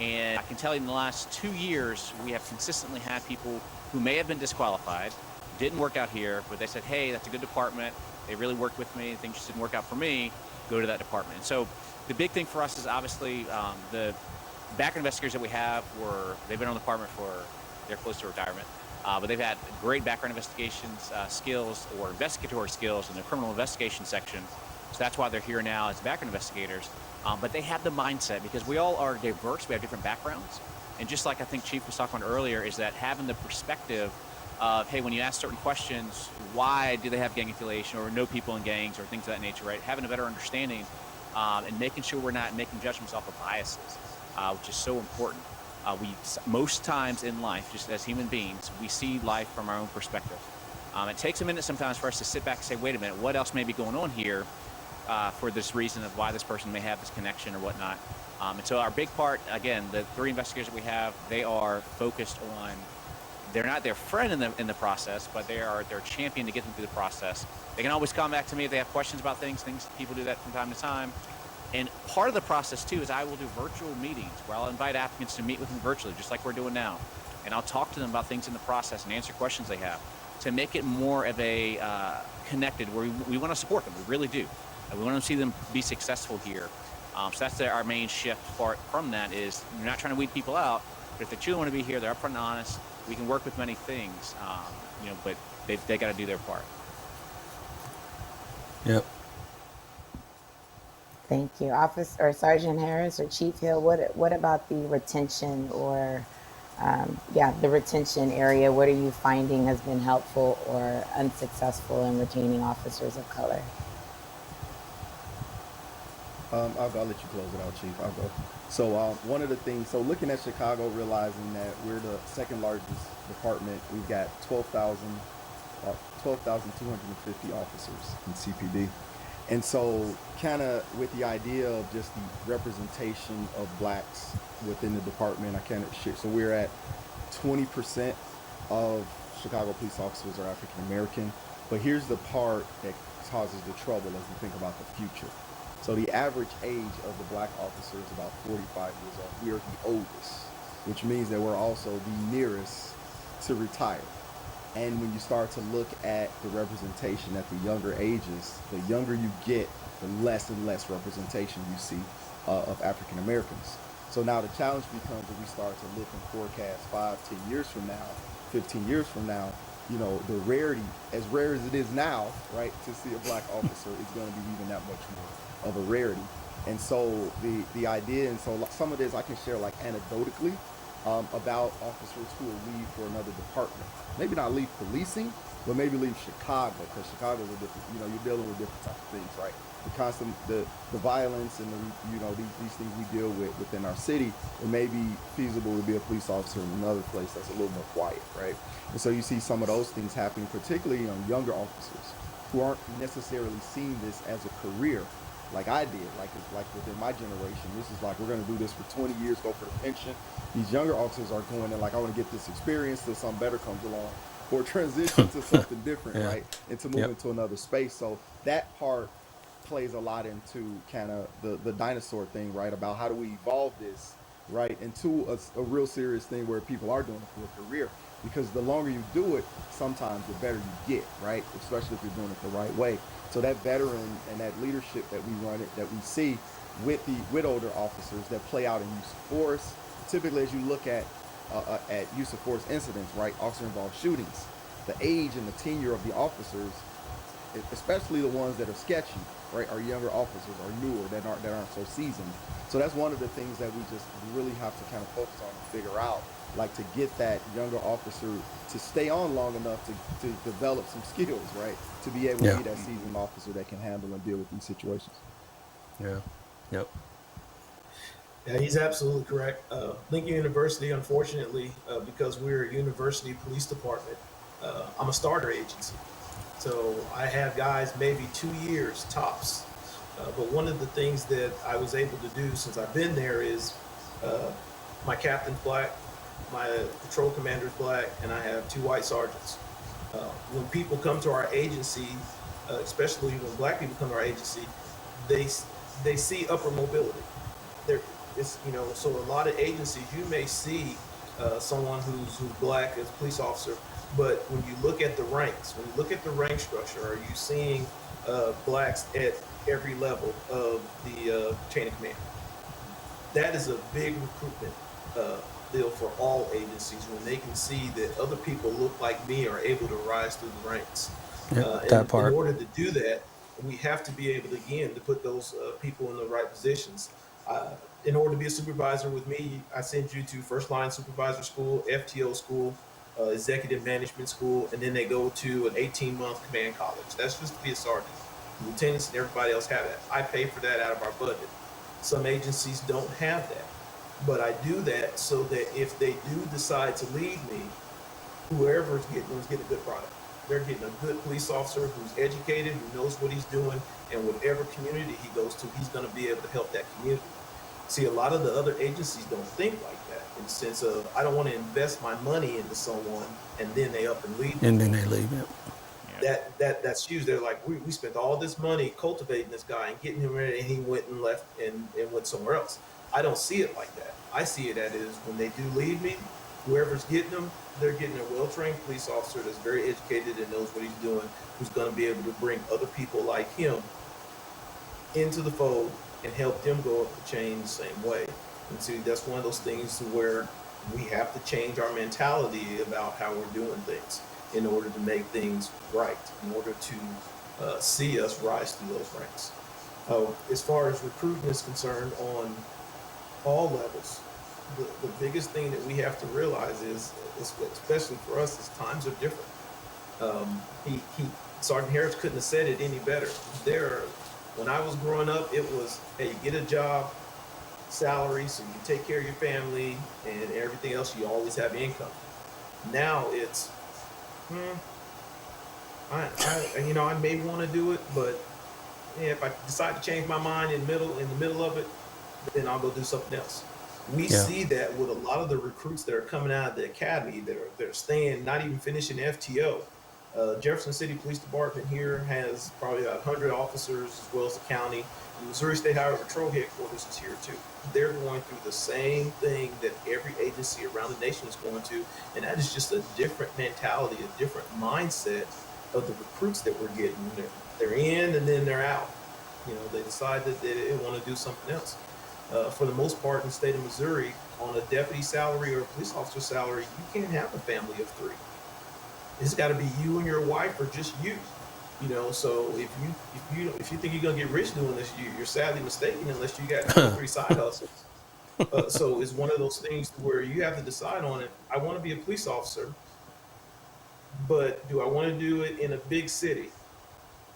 And I can tell you in the last 2 years, we have consistently had people who may have been disqualified, didn't work out here, but they said, hey, that's a good department. They really worked with me. Things just didn't work out for me. Go to that department. And so the big thing for us is obviously the background investigators that we have they've been on the department they're close to retirement, but they've had great background investigations skills or investigatory skills in the criminal investigation section. So that's why they're here now as background investigators. But they have the mindset, because we all are diverse. We have different backgrounds. And just like I think Chief was talking about earlier, is that having the perspective of, hey, when you ask certain questions, why do they have gang affiliation or know people in gangs or things of that nature, right? Having a better understanding and making sure we're not making judgments off of biases, which is so important. Most times in life, just as human beings, we see life from our own perspective. It takes a minute sometimes for us to sit back and say, wait a minute, what else may be going on here for this reason of why this person may have this connection or whatnot. And so our big part, again, the 3 investigators that we have, they are focused on, they're not their friend in the process, but they are their champion to get them through the process. They can always come back to me if they have questions about things. People do that from time to time. And part of the process too is I will do virtual meetings where I'll invite applicants to meet with them virtually, just like we're doing now. And I'll talk to them about things in the process and answer questions they have to make it more of a connected, where we want to support them. We really do. And we want to see them be successful here. So that's our main shift part from that is you're not trying to weed people out, but if they truly want to be here, they're upfront and honest. We can work with many things, but they got to do their part. Yep. Thank you. Officer or Sergeant Harris or Chief Hill, what about the retention or the retention area? What are you finding has been helpful or unsuccessful in retaining officers of color? I'll let you close it out, Chief. I'll go. So one of the things, so looking at Chicago, realizing that we're the second largest department, we've got 12,250 officers in CPD. And so kind of with the idea of just the representation of blacks within the department, I kind of share. So we're at 20% of Chicago police officers are African American. But here's the part that causes the trouble as we think about the future. So the average age of the black officer is about 45 years old. We are the oldest, which means that we're also the nearest to retire. And when you start to look at the representation at the younger ages, the younger you get, the less and less representation you see of African Americans. So now the challenge becomes that we start to look and forecast 5, 10 years from now, 15 years from now, the rarity, as rare as it is now, right, to see a black officer is going to be even that much more of a rarity. And so the idea, and so some of this I can share like anecdotally about officers who will leave for another department. Maybe not leave policing, but maybe leave Chicago, because Chicago's a different, you're dealing with different types of things, right? The constant, the violence and these things we deal with within our city, it may be feasible to be a police officer in another place that's a little more quiet, right? And so you see some of those things happening, particularly on younger officers who aren't necessarily seeing this as a career like I did, like within my generation. This is like, we're going to do this for 20 years, go for the pension. These younger officers are going in like, I want to get this experience till something better comes along, or transition to something different, right? And to move into another space. So that part plays a lot into kind of the dinosaur thing, right? About how do we evolve this, right? Into a real serious thing where people are doing it for a career. Because the longer you do it, sometimes the better you get, right? Especially if you're doing it the right way. So that veteran and that leadership that we we see with older officers that play out in use of force. Typically, as you look at use of force incidents, right, officer-involved shootings, the age and the tenure of the officers, especially the ones that are sketchy, right, are younger officers, are newer, that aren't so seasoned. So that's one of the things that we really have to kind of focus on and figure out, like to get that younger officer to stay on long enough to develop some skills, right, to be able to be that seasoned officer that can handle and deal with these situations. Yeah. Yep. Yeah, he's absolutely correct. Lincoln University, unfortunately, because we're a university police department, I'm a starter agency. So I have guys maybe 2 years tops. But one of the things that I was able to do since I've been there is my captain's black, my patrol commander's black, and I have 2 white sergeants. When people come to our agency, especially when black people come to our agency, they see upper mobility. So a lot of agencies, you may see someone who's black as a police officer, but when you look at the ranks, when you look at the rank structure, are you seeing blacks at every level of the chain of command? That is a big recruitment deal for all agencies, when they can see that other people look like me are able to rise through the ranks. That part. In order to do that, we have to be able to put those people in the right positions. In order to be a supervisor with me, I send you to first line supervisor school, FTO school, executive management school, and then they go to an 18-month command college. That's just to be a sergeant. Lieutenants and everybody else have that. I pay for that out of our budget. Some agencies don't have that, but I do that so that if they do decide to leave me, whoever's getting them is getting a good product. They're getting a good police officer who's educated, who knows what he's doing, and whatever community he goes to, he's going to be able to help that community. See, a lot of the other agencies don't think like that in the sense of, I don't want to invest my money into someone and then they up and leave. And then they leave it. That's huge. They're like, we spent all this money cultivating this guy and getting him ready, and he went and left and went somewhere else. I don't see it like that. I see it as is when they do leave me, whoever's getting them, they're getting a well-trained police officer that's very educated and knows what he's doing, who's going to be able to bring other people like him into the fold and help them go up the chain the same way. And see, that's one of those things to where we have to change our mentality about how we're doing things in order to make things right, in order to see us rise through those ranks. As far as recruiting is concerned on all levels, the biggest thing that we have to realize is especially for us, is times are different. He Sergeant Harris couldn't have said it any better. When I was growing up, it was, hey, you get a job, salary, so you can take care of your family, and everything else, you always have income. Now it's, I may want to do it, but if I decide to change my mind in the middle of it, then I'll go do something else. We see that with a lot of the recruits that are coming out of the academy that are staying, not even finishing FTO. Jefferson City Police Department here has probably about 100 officers, as well as the county. The Missouri State Highway Patrol headquarters is here too. They're going through the same thing that every agency around the nation is going to, and that is just a different mentality, a different mindset of the recruits that we're getting. They're in and then they're out. They decide that they want to do something else. For the most part in the state of Missouri, on a deputy salary or a police officer salary, you can't have a family of 3. It's got to be you and your wife, or just you. So if you think you're gonna get rich doing this, you're sadly mistaken unless you got 3 side hustles. So it's one of those things where you have to decide on it. I want to be a police officer, but do I want to do it in a big city?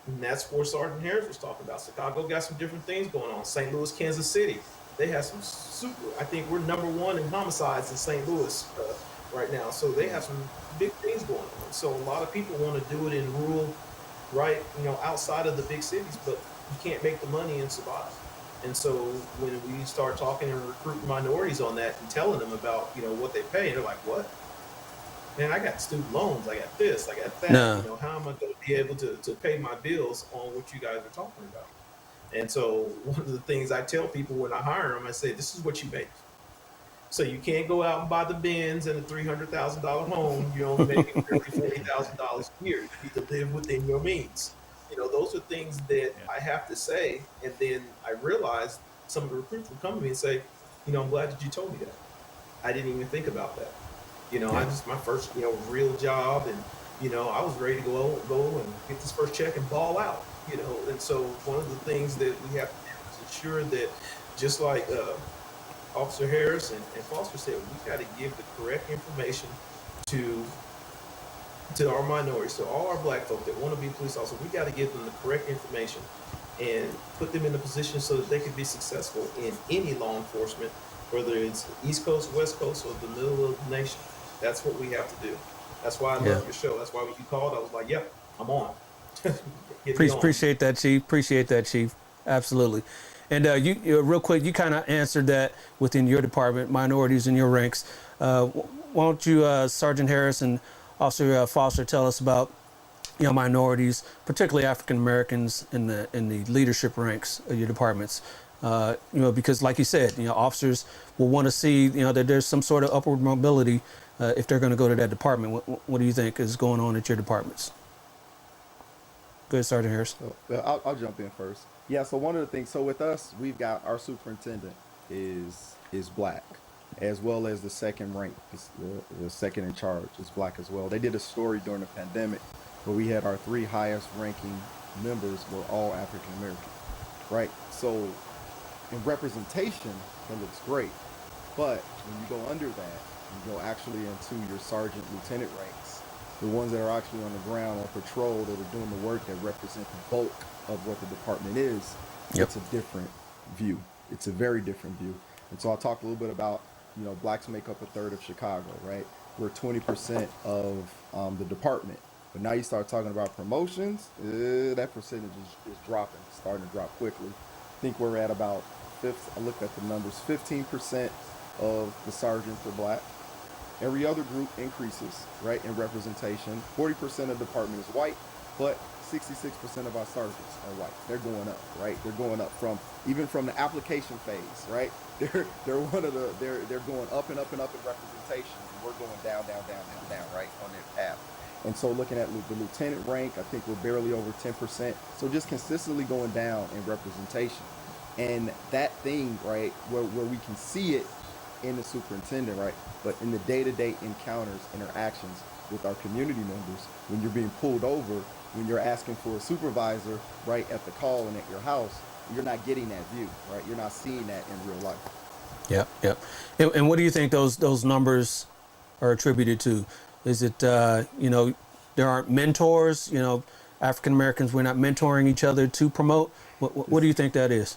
And that's what Sergeant Harris was talking about. Chicago got some different things going on. St. Louis, Kansas City, they have some super. I think we're number 1 in homicides in St. Louis right now. So they have some big things going on. So a lot of people want to do it in rural, right, outside of the big cities, but you can't make the money and survive. And so when we start talking and recruiting minorities on that and telling them about, what they pay, they're like, what? Man, I got student loans, I got this, I got that. No. How am I going to be able to pay my bills on what you guys are talking about? And so one of the things I tell people when I hire them, I say, this is what you make. So you can't go out and buy the Benz and a $300,000 home. You're only making $30,000, $40,000 a year. You need to live within your means. Those are things that I have to say. And then I realized some of the recruits would come to me and say, I'm glad that you told me that. I didn't even think about that. I just, my first, real job, and, I was ready to go and get this first check and ball out, And so one of the things that we have to do is ensure that, just like Officer Harris and Foster said, we got to give the correct information to our minorities, to all our black folk that want to be police officers. We got to give them the correct information and put them in a position so that they can be successful in any law enforcement, whether it's East Coast, West Coast, or the middle of the nation. That's what we have to do. That's why I love your show. That's why when you called, I was like, yeah, I'm on. Appreciate that, Chief. Absolutely. And you real quick, you kind of answered that within your department, minorities in your ranks. Why don't you, Sergeant Harris and Officer Foster, tell us about minorities, particularly African Americans in the leadership ranks of your departments. Because like you said, officers will want to see that there's some sort of upward mobility if they're going to go to that department. What do you think is going on at your departments? Go ahead, Sergeant Harris. I'll jump in first. Yeah, so one of the things, so with us, we've got our superintendent is black, as well as the second rank, the second in charge is black as well. They did a story during the pandemic where we had our 3 highest ranking members were all African American, right? So in representation, it looks great. But when you go under that, you go actually into your sergeant lieutenant ranks, the ones that are actually on the ground on patrol that are doing the work that represent the bulk of what the department is, Yep. it's a different view. It's a very different view. And so I'll talk a little bit about, blacks make up a third of Chicago, right? We're 20% of the department. But now you start talking about promotions, that percentage is dropping, starting to drop quickly. I think we're at about I looked at the numbers, 15% of the sergeants are black. Every other group increases, right, in representation. 40% of the department is white, but 66% of our sergeants are white. They're going up, right? They're going up even from the application phase, right? They're going up and up and up in representation, and we're going down, down, down, down, down, right, on that path. And so looking at the lieutenant rank, I think we're barely over 10%. So just consistently going down in representation. And that thing, right, where we can see it in the superintendent, right, but in the day-to-day encounters, interactions with our community members, when you're being pulled over, when you're asking for a supervisor, right, at the call and at your house, you're not getting that view, right? You're not seeing that in real life. Yep. Yep. And what do you think those numbers are attributed to? Is it there aren't mentors? African Americans, we're not mentoring each other to promote. What do you think that is?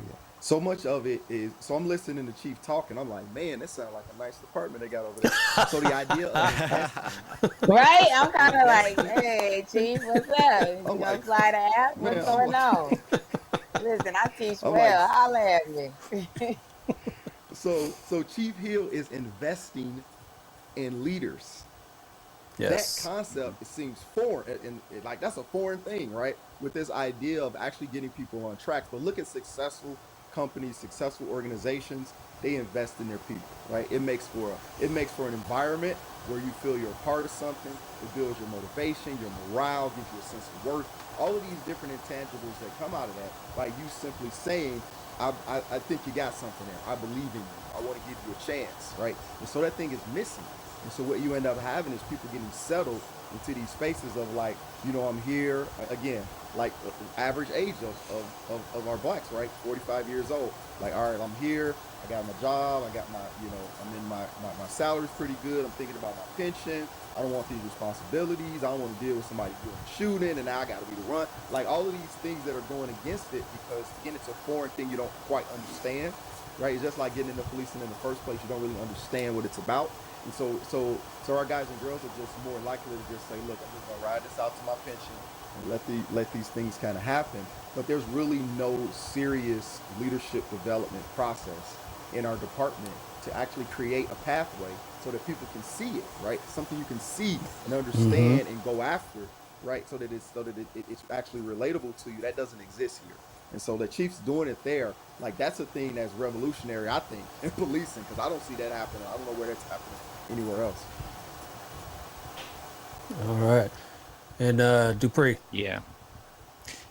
Yeah. So much of it is, so I'm listening to Chief talk, and I'm like, man, that sounds like a nice department they got over there. So the idea of investing, Right? I'm kind of like, hey, Chief, what's up? You I'm like, fly the app? man, What's I'm going like, on? Listen, I teach I'm like, well. Holla at me. so Chief Hill is investing in leaders. That Yes. concept, it seems foreign, and like that's a foreign thing, right? With this idea of actually getting people on track. But look at successful companies, successful organizations. They invest in their people, right? It makes for an environment where you feel you're a part of something. It builds your motivation, your morale, gives you a sense of worth. All of these different intangibles that come out of that by you simply saying, I think you got something there. I believe in you. I want to give you a chance, right? And so that thing is missing. And so what you end up having is people getting settled into these spaces of like, I'm here again, like average age of our blacks, right? 45 years old. Like, all right, I'm here. I got my job. I got I'm in my salary's pretty good. I'm thinking about my pension. I don't want these responsibilities. I don't want to deal with somebody doing shooting, and now I got to be the run. Like all of these things that are going against it because again, it's a foreign thing you don't quite understand, right? It's just like getting into policing in the first place. You don't really understand what it's about. And so our guys and girls are just more likely to just say, look, I'm just gonna ride this out to my pension and let these things kind of happen. But there's really no serious leadership development process in our department to actually create a pathway so that people can see it, right? Something you can see and understand and go after, right? So that it's actually relatable to you. That doesn't exist here. And so the Chiefs doing it there, like that's a thing that's revolutionary, I think, in policing, because I don't see that happening. I don't know where that's happening anywhere else. All right. And Dupree. Yeah,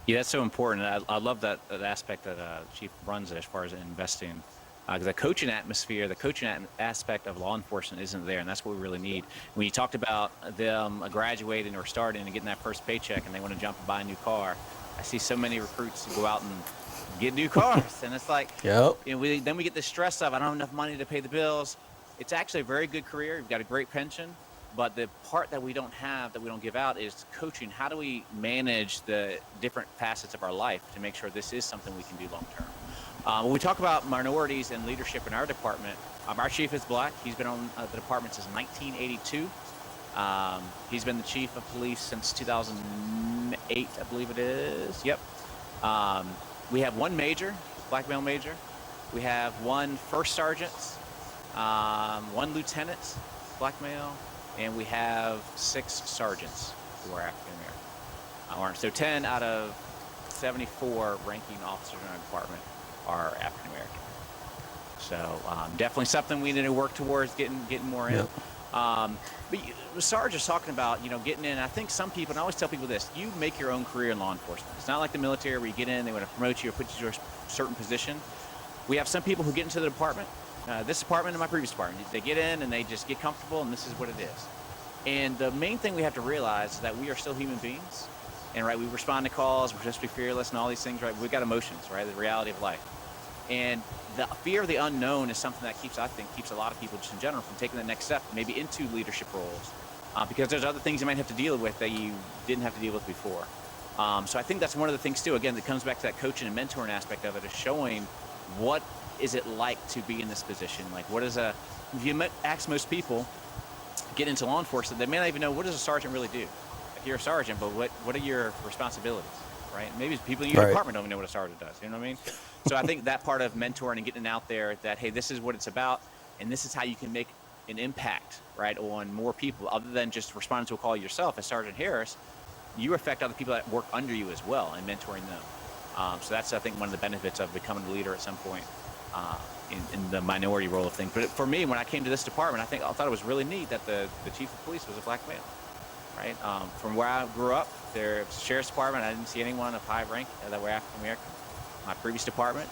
that's so important. I love that aspect that Chief runs as far as investing. Because the coaching atmosphere, the coaching aspect of law enforcement isn't there, and that's what we really need. When you talked about them graduating or starting and getting that first paycheck and they want to jump and buy a new car, I see so many recruits go out and get new cars. And it's like, Yep. then we get the stress of, I don't have enough money to pay the bills. It's actually a very good career. You've got a great pension. But the part that we don't have, that we don't give out, is coaching. How do we manage the different facets of our life to make sure this is something we can do long term? When we talk about minorities and leadership in our department, our chief is black. He's been on the department since 1982. He's been the chief of police since 2008, I believe it is. Yep. We have one major, black male major. We have one first sergeant, one lieutenant, black male, and we have 6 sergeants who are African American. So 10 out of 74 ranking officers in our department are African American. So definitely something we need to work towards getting more in. Yep. But Sarge is talking about, getting in. I think some people, and I always tell people this, you make your own career in law enforcement. It's not like the military where you get in, they want to promote you or put you to a certain position. We have some people who get into the department, this department and my previous department. They get in and they just get comfortable, and this is what it is. And the main thing we have to realize is that we are still human beings. And right, we respond to calls, we're supposed to be fearless and all these things, right? We've got emotions, right? The reality of life. And the fear of the unknown is something that keeps a lot of people just in general from taking the next step, maybe into leadership roles. because there's other things you might have to deal with that you didn't have to deal with before. So I think that's one of the things too. Again, that comes back to that coaching and mentoring aspect of it, is showing what is it like to be in this position. Like, if you ask most people get into law enforcement, they may not even know, what does a sergeant really do? Like, you're a sergeant, but what are your responsibilities, right? Maybe people in your department don't even know what a sergeant does. You know what I mean? So I think that part of mentoring and getting out there, that, hey, this is what it's about, and this is how you can make an impact, right, on more people, other than just responding to a call yourself as Sergeant Harris. You affect other people that work under you as well, and mentoring them. So that's, I think, one of the benefits of becoming a leader at some point in the minority role of things. But for me, when I came to this department, I thought it was really neat that the chief of police was a black male, right? From where I grew up, the sheriff's department, I didn't see anyone of high rank that were African American. My previous department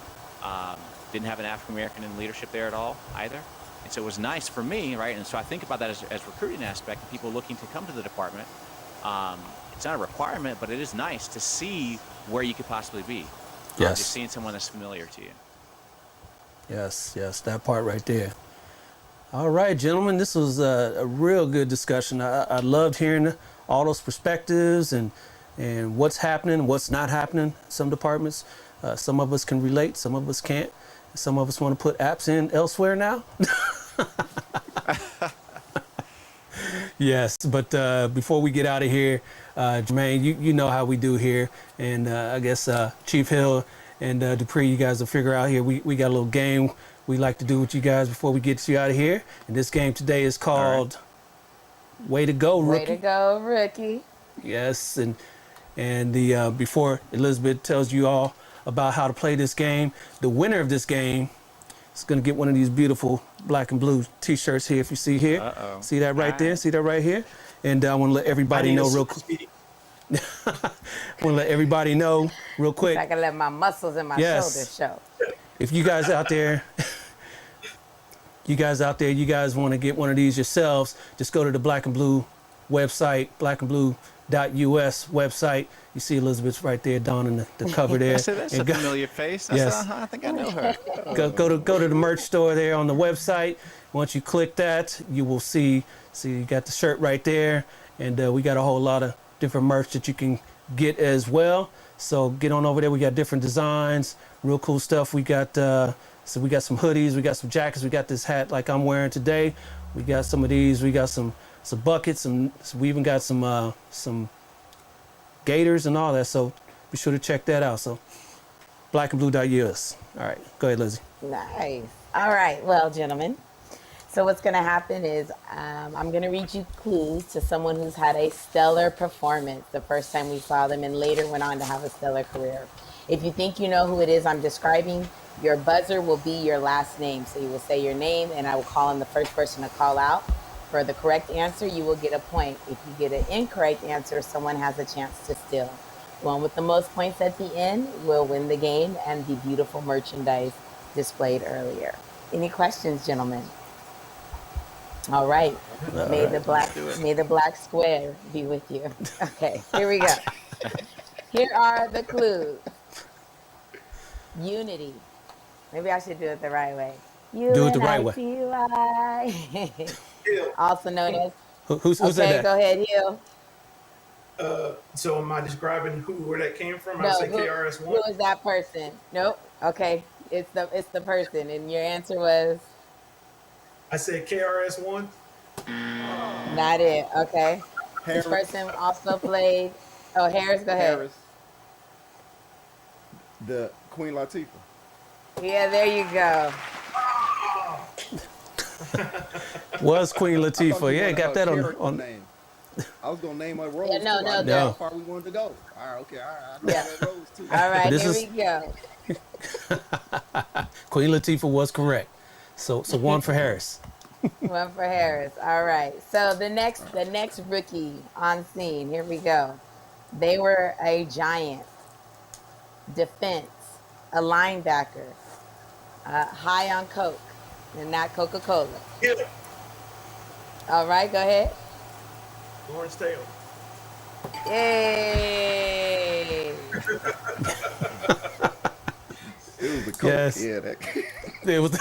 didn't have an African American in leadership there at all either. And so it was nice for me, right? And so I think about that as recruiting aspect of people looking to come to the department. It's not a requirement, but it is nice to see where you could possibly be. Yes. Just seeing someone that's familiar to you. Yes, that part right there. All right, gentlemen, this was a real good discussion. I loved hearing all those perspectives and what's happening, what's not happening in some departments. Some of us can relate, some of us can't. Some of us want to put apps in elsewhere now. Yes, but before we get out of here, Jermaine, you know how we do here. And I guess Chief Hill and Dupree, you guys will figure out here. We got a little game we like to do with you guys before we get you out of here. And this game today is called Way to Go, Rookie. Way to go, Rookie. Yes, and the before Elizabeth tells you all about how to play this game, the winner of this game is going to get one of these beautiful black and blue T-shirts here. If you see here, see that right there, see that right here, and I want to let everybody know real quick. I want to let everybody know real quick. I can let my muscles and my shoulders show. If you guys out there, you guys want to get one of these yourselves, just go to the Black and Blue website, blackandblue.us website. You see Elizabeth right there donning the cover there. That's a familiar face. I think I know her. Go to the merch store there on the website. Once you click that, you will see you got the shirt right there, and we got a whole lot of different merch that you can get as well. So get on over there. We got different designs, real cool stuff. We got we got some hoodies, we got some jackets, we got this hat like I'm wearing today. We got some of these. We got some buckets, and we even got some gators and all that. So be sure to check that out. So blackandblue.us. All right, go ahead, Lizzie. Nice. All right, well, gentlemen. So what's going to happen is I'm going to read you clues to someone who's had a stellar performance the first time we saw them and later went on to have a stellar career. If you think you know who it is I'm describing, your buzzer will be your last name. So you will say your name, and I will call on the first person to call out. For the correct answer, you will get a point. If you get an incorrect answer, someone has a chance to steal. The one with the most points at the end will win the game and the beautiful merchandise displayed earlier. Any questions, gentlemen? All right. May the black square be with you. Okay, here we go. Here are the clues. Unity. Maybe I should do it the right way. Do it the right way. Also known as. Who said that? Go ahead, Hill. So am I describing where that came from? No, I say KRS-One. Who is that person? Nope. Okay, it's the person, and your answer was. I said KRS-One. Not it. Okay. Harris. This person also played. Oh, Harris. Go ahead. Harris. The Queen Latifah. Yeah, there you go. Was Queen Latifah? Yeah, got that on. Name. I was gonna name my rose. Yeah, no. How far we wanted to go. All right, okay, all right. I know that rose too. All right, This here is- we go. Queen Latifah was correct. So one for Harris. One for Harris. All right. So the next rookie on scene. Here we go. They were a giant, defense, a linebacker, high on Coke, and not Coca-Cola. Yeah. All right, go ahead. Lawrence Taylor. Yay! It was the Coke. Yes. Yeah, that. It was.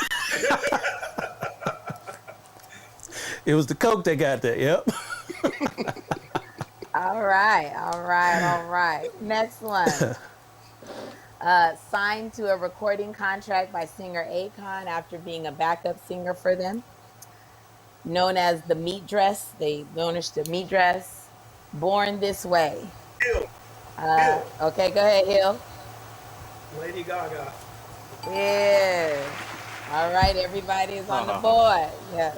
It was the Coke that got that. Yep. All right, all right, all right. Next one. Signed to a recording contract by singer Akon after being a backup singer for them. Known as the Meat Dress. They noticed the Meat Dress. Born This Way. Hill. Hill. Okay, go ahead, Hill. Lady Gaga. Yeah. All right, everybody is on the board. Yes.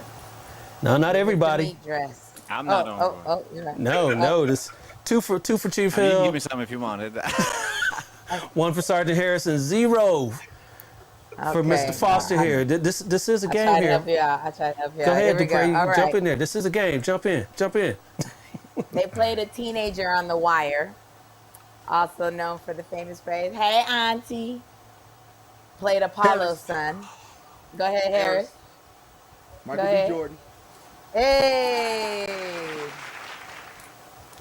No, not The everybody. Meat Dress. I'm not on board. Oh, you're right. No. This two for Chief I mean, you can Hill, give me some if you wanted. one for Sergeant Harrison, 0 for Mr. Foster here. This is a game I tried here. to help you out. I tried to help you Go out. ahead, Here we go. Dupree. All right. Jump in there. This is a game. Jump in. They played a teenager on The Wire, also known for the famous phrase, "Hey, Auntie." Played Apollo's son. Go ahead, Harris. Michael Go B. ahead. Jordan. Hey.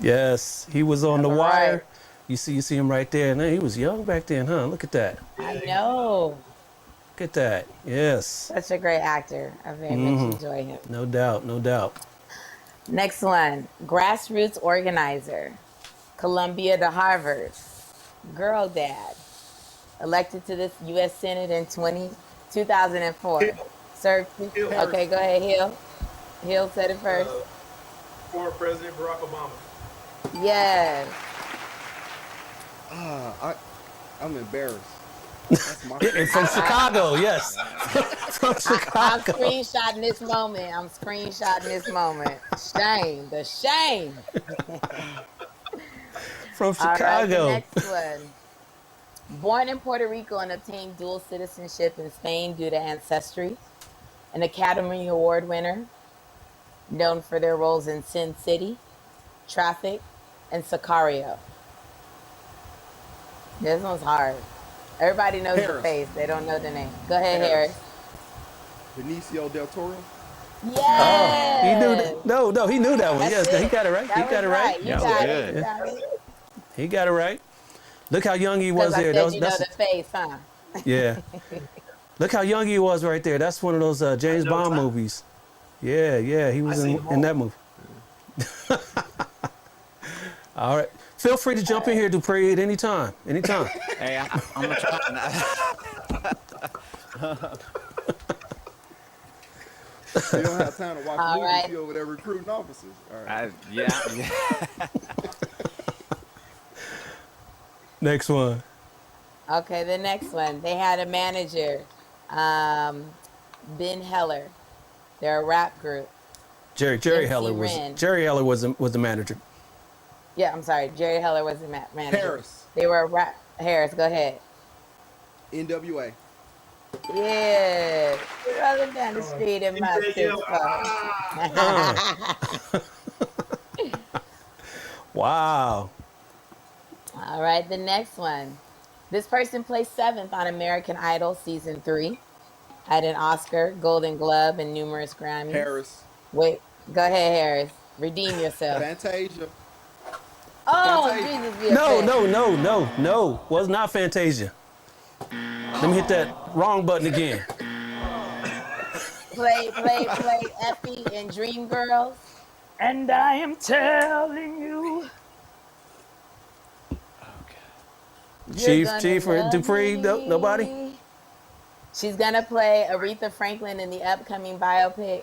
Yes, he was on The All Wire. right. You see him right there. Man, he was young back then, huh? Look at that. I know. Look at that. Yes. Such a great actor. I very much enjoy him. No doubt. Next one. Grassroots organizer. Columbia to Harvard. Girl dad. Elected to this U.S. Senate in 2004. Hill. Served. Hill. Okay, go ahead, Hill. Hill said it first. Former President Barack Obama. Yes. I'm embarrassed. That's my And from Chicago, yes. From I'm Chicago. screenshotting this moment. Shame. The shame. From All right, Chicago. the next one. Born in Puerto Rico and obtained dual citizenship in Spain due to ancestry. An Academy Award winner. Known for their roles in Sin City, Traffic, and Sicario. This one's hard. Everybody knows the Harris. face. They don't know the name. Go ahead, Harris. Benicio del Toro. Yes. He knew that. No, he knew that one. That's Yes, it. he got it right. That He was got it right. You Yeah, got good. it. You got it. He got it right. Look how young he was Because I there. said you know the face, huh? Yeah. Look how young he was right there. That's one of those James Bond movies. Yeah. He was in that movie. All right. Feel free to jump in here, Dupree, at any time. Hey, I'm gonna try. They don't have time to watch All movies. right. You over there recruiting officers. All right. Yeah. Next one. Okay, the next one. They had a manager, Ben Heller. They're a rap group. Jerry MC Heller was Ren. Jerry Heller was the manager. Yeah, I'm sorry. Jerry Heller was the manager. Harris. They were a rap. Harris, go ahead. NWA. Yeah. Rolling down the street in my Yeah. six Wow. All right, the next one. This person placed 7th on American Idol season 3. Had an Oscar, Golden Globe, and numerous Grammys. Harris. Wait, go ahead, Harris. Redeem yourself. Fantasia. Oh, Fantasia. Jesus, be a No. fan. Was not Fantasia. Let me hit that wrong button again. Play Effie and Dreamgirls. And I am telling you. Chief You're or gonna Dupree, love nobody? me. She's gonna play Aretha Franklin in the upcoming biopic.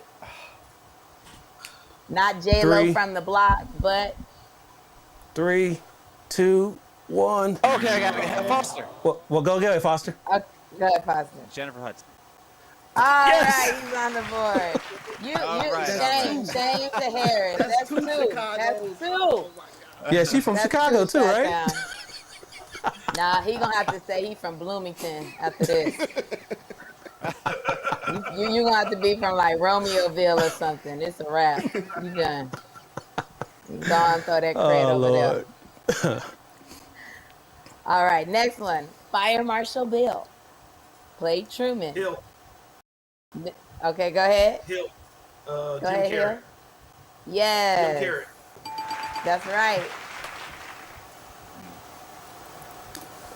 Not J-Lo 3. from the block, but 3, 2, 1. Okay, I got it. Foster. Well, go get it, Foster. go ahead, Foster. Jennifer Hudson. All Yes! right, he's on the board. Shame to Harris. That's 2. That's 2. Yeah, she's from That's Chicago 2 too, right? touchdowns. Nah, he gonna have to say he from Bloomington after this. you gonna have to be from like Romeoville or something. It's a wrap. You done. You go and throw that credit Oh, over Lord. there. All right, next one. Fire Marshal Bill. Played Truman. Hill. Okay, go ahead. Hill. Go Jim ahead, Carrey. Hill. Yes. Jim Carrey. That's right.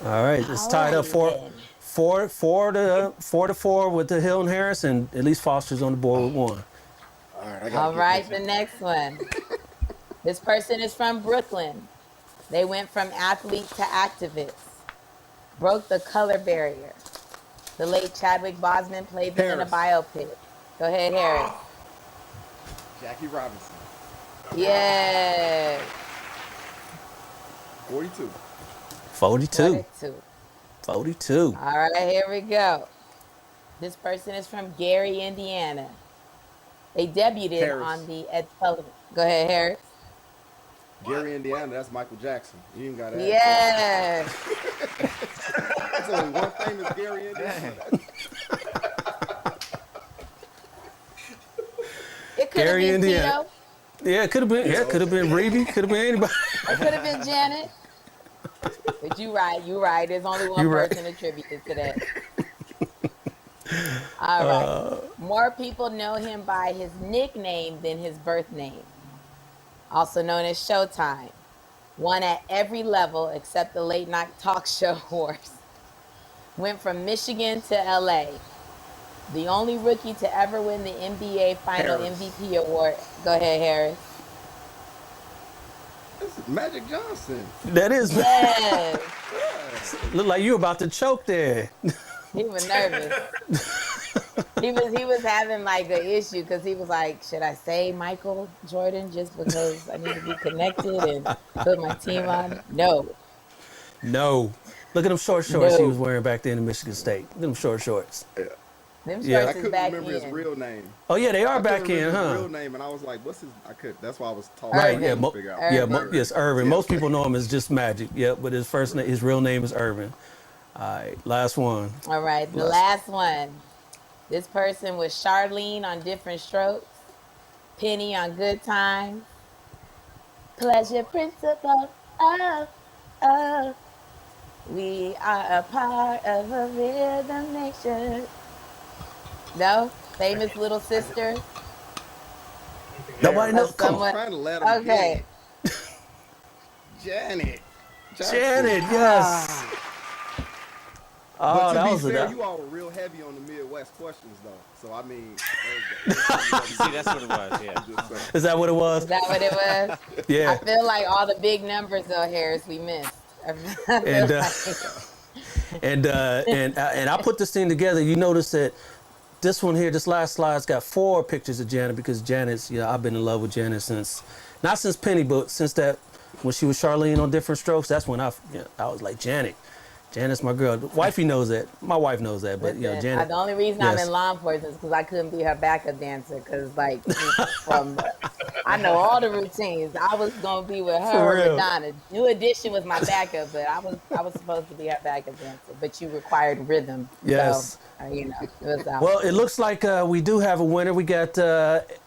All right, it's tied up Alrighty then. 4-4 with the Hill and Harris, and at least Foster's on the board with 1. All right. All right, the next one. This person is from Brooklyn. They went from athlete to activist. Broke the color barrier. The late Chadwick Boseman played them in a Harris. biopic. Go ahead, Harris. Jackie Robinson. Yes. 42. 42. 42. 42. All right, here we go. This person is from Gary, Indiana. They debuted Harris. on the Ed Sullivan. Go ahead, Harris. Gary, Indiana. That's Michael Jackson. You even got to ask. Yes. There's only one famous Gary, Indiana. It could have Gary, been Indiana. Tito. Yeah, it could have been. Yeah, it could have been Reeby. Could have been anybody. It could have been Janet. But you right. There's only one person attributed to that. All right. More people know him by his nickname than his birth name. Also known as Showtime. Won at every level except the late night talk show wars. Went from Michigan to LA. The only rookie to ever win the NBA Final Harris. MVP award. Go ahead, Harris. This is Magic Johnson. That is. Yes. Look like you about to choke there. He was nervous. he was having like an issue because he was like, should I say Michael Jordan just because I need to be connected and put my team on? No. Look at them short shorts he No. was wearing back then in Michigan State. Look at them short shorts. Them Yeah. shorts I is couldn't back remember his in. real name. Oh yeah, they are I back couldn't in, remember his huh? real name, and I was like, "What's his?" I could. That's why I was talking. Right. Irvin. Yeah. Figure out. Irvin. Yes, Irvin. Most people know him as just Magic. Yeah, but his real name is Irvin. All right, last one. All right, the last one. This person was Charlene on Different Strokes, Penny on Good Times, Pleasure Principle. Oh, we are a part of a rhythm nation. No? Famous Little Sister? Nobody knows. Oh, Come I on, was someone- trying to let him Okay. get it. Janet. Jackson. Janet. Yes. But Oh, to that be was fair, a. you all were real heavy on the Midwest questions, though. So I mean, See, that's what it was. Yeah. just saying. Is that what it was? Is that what it was? I Yeah. feel like all the big numbers, though, Harris, we missed. I feel And like- and I put this thing together. You notice that this one here, this last slide's got 4 pictures of Janet because Janet's. I've been in love with Janet since, not since Penny, but since that when she was Charlene on Different Strokes. That's when I was like Janet. Janet's my girl. Wifey knows that. My wife knows that. But Listen, Janet. the only reason I'm yes. in law enforcement is because I couldn't be her backup dancer. Because I know all the routines. I was gonna be with For her or real. Madonna. New Edition was my backup, but I was supposed to be her backup dancer. But you required rhythm. Yes. So, it was out. Well, it looks like we do have a winner. We got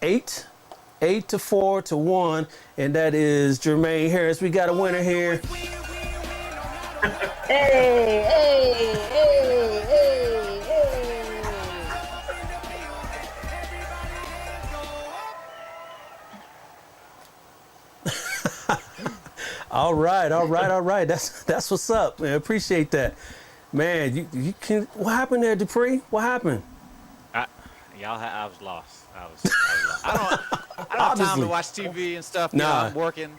8 to 4 to 1, and that is Jermaine Harris. We got a winner here. Hey. All right. That's what's up, man. Appreciate that, man. You can. What happened there, Dupree? What happened? I was lost. I was lost. I don't have time Obviously. to watch TV and stuff. Nah. I'm working.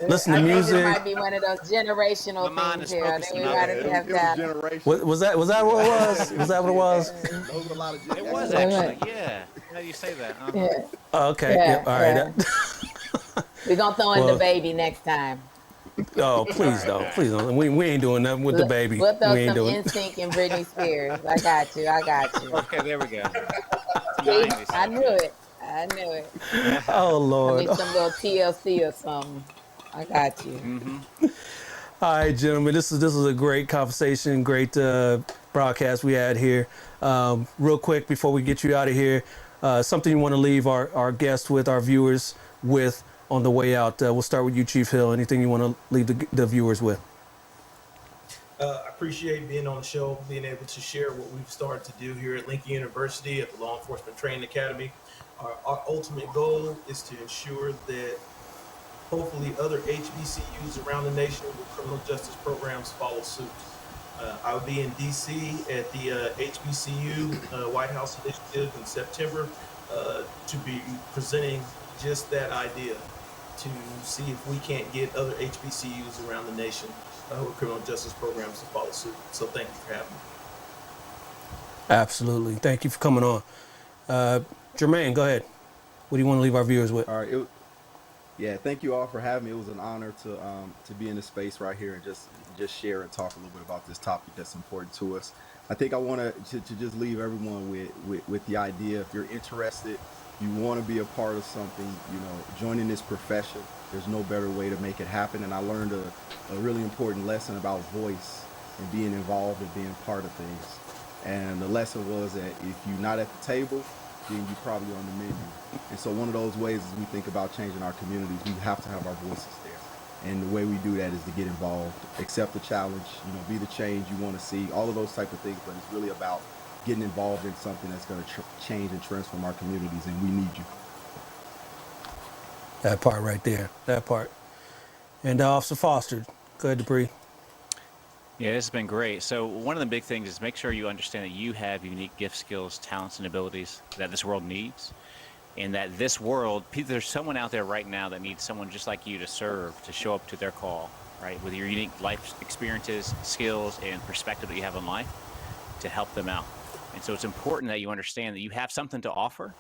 Listen to I think music. it might be one of those generational My mind things is here. I think focused we on might other have It have was that. generation. Was that what it was? Was that what it was? Those were a lot of It was Right. actually, yeah. Now you say that. Yeah. Oh, okay. Yeah, Yep. All right. We're going to throw in Well- the baby next time. Oh, please don't. We ain't doing nothing with the baby. We'll throw We ain't some doing. NSYNC and Britney Spears. I got you. Okay, there we go. See, I knew it. Oh I Lord. need some little TLC or something. I got you. All right, gentlemen. This is a great conversation, great broadcast we had here. Real quick before we get you out of here, something you want to leave our guests with, our viewers with on the way out. We'll start with you, Chief Hill. Anything you want to leave the viewers with? I appreciate being on the show, being able to share what we've started to do here at Lincoln University at the Law Enforcement Training Academy. Our ultimate goal is to ensure that hopefully other HBCUs around the nation with criminal justice programs follow suit. I'll be in DC at the HBCU White House Initiative in September to be presenting just that idea. to see if we can't get other HBCUs around the nation with criminal justice programs to follow suit. So thank you for having me. Absolutely. Thank you for coming on. Jermaine, go ahead. What do you want to leave our viewers with? All right. Yeah, thank you all for having me. It was an honor to be in the space right here and just share and talk a little bit about this topic that's important to us. I think I want to just leave everyone with the idea, if you're interested, you want to be a part of something, joining this profession, there's no better way to make it happen. And I learned a really important lesson about voice and being involved and being part of things. And the lesson was that if you're not at the table, then you're probably on the menu. And so one of those ways as we think about changing our communities, we have to have our voices there. And the way we do that is to get involved, accept the challenge, be the change you want to see, all of those type of things. But it's really about getting involved in something that's going to change and transform our communities, and we need you. That part right there, that part. And Officer Foster, go ahead, Dupree. Yeah, this has been great. So one of the big things is make sure you understand that you have unique gifts, skills, talents, and abilities that this world needs. And that this world, there's someone out there right now that needs someone just like you to serve, to show up to their call, right? With your unique life experiences, skills, and perspective that you have on life to help them out. And so it's important that you understand that you have something to offer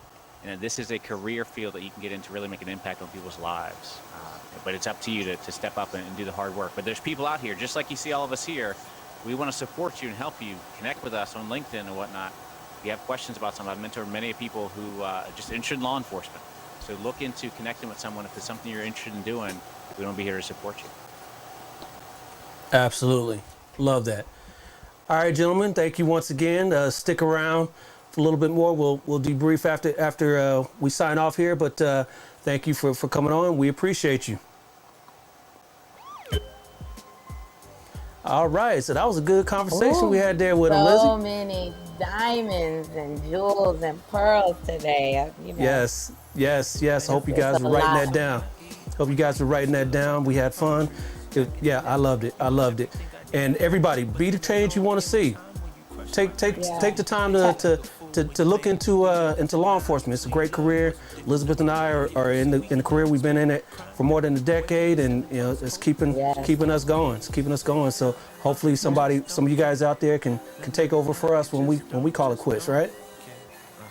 and that this is a career field that you can get into, really make an impact on people's lives. But it's up to you to step up and do the hard work. But there's people out here, just like you see all of us here. We want to support you and help you. Connect with us on LinkedIn and whatnot. If you have questions about something, I've mentored many people who are just interested in law enforcement. So look into connecting with someone. If it's something you're interested in doing, we want to be here to support you. Absolutely. Love that. All right, gentlemen, thank you once again. Stick around for a little bit more. We'll debrief after we sign off here, but thank you for coming on. We appreciate you. All right, so that was a good conversation we had there with Elizabeth. So many diamonds and jewels and pearls today. Yes. Hope you guys were writing that down. We had fun. I loved it. And everybody, be the change you want to see. Take the time to look into law enforcement. It's a great career. Elizabeth and I are in the career. We've been in it for more than a decade, and it's keeping us going. It's keeping us going. So hopefully some of you guys out there can take over for us when we call it quits, right?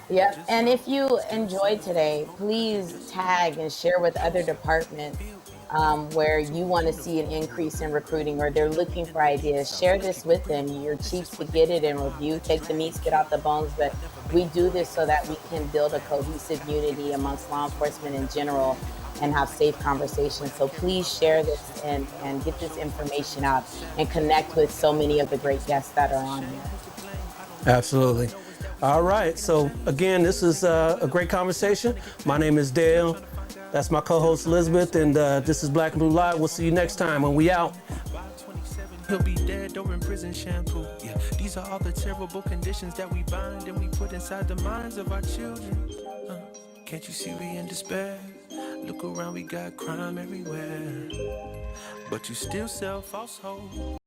Yep. And if you enjoyed today, please tag and share with other departments where you want to see an increase in recruiting or they're looking for ideas. Share this with them. Your chiefs to get it and review, take the meat, spit out the bones. But we do this so that we can build a cohesive unity amongst law enforcement in general and have safe conversations. So please share this and get this information out and connect with so many of the great guests that are on here. Absolutely. All right. So again, this is a great conversation. My name is Dale. That's my co-host Elizabeth, and this is Black and Blue Live. We'll see you next time when we out. He'll be dead or in prison shampoo. Yeah, these are all the terrible conditions that we bind and we put inside the minds of our children. Can't you see we in despair? Look around, we got crime everywhere. But you still sell false hope.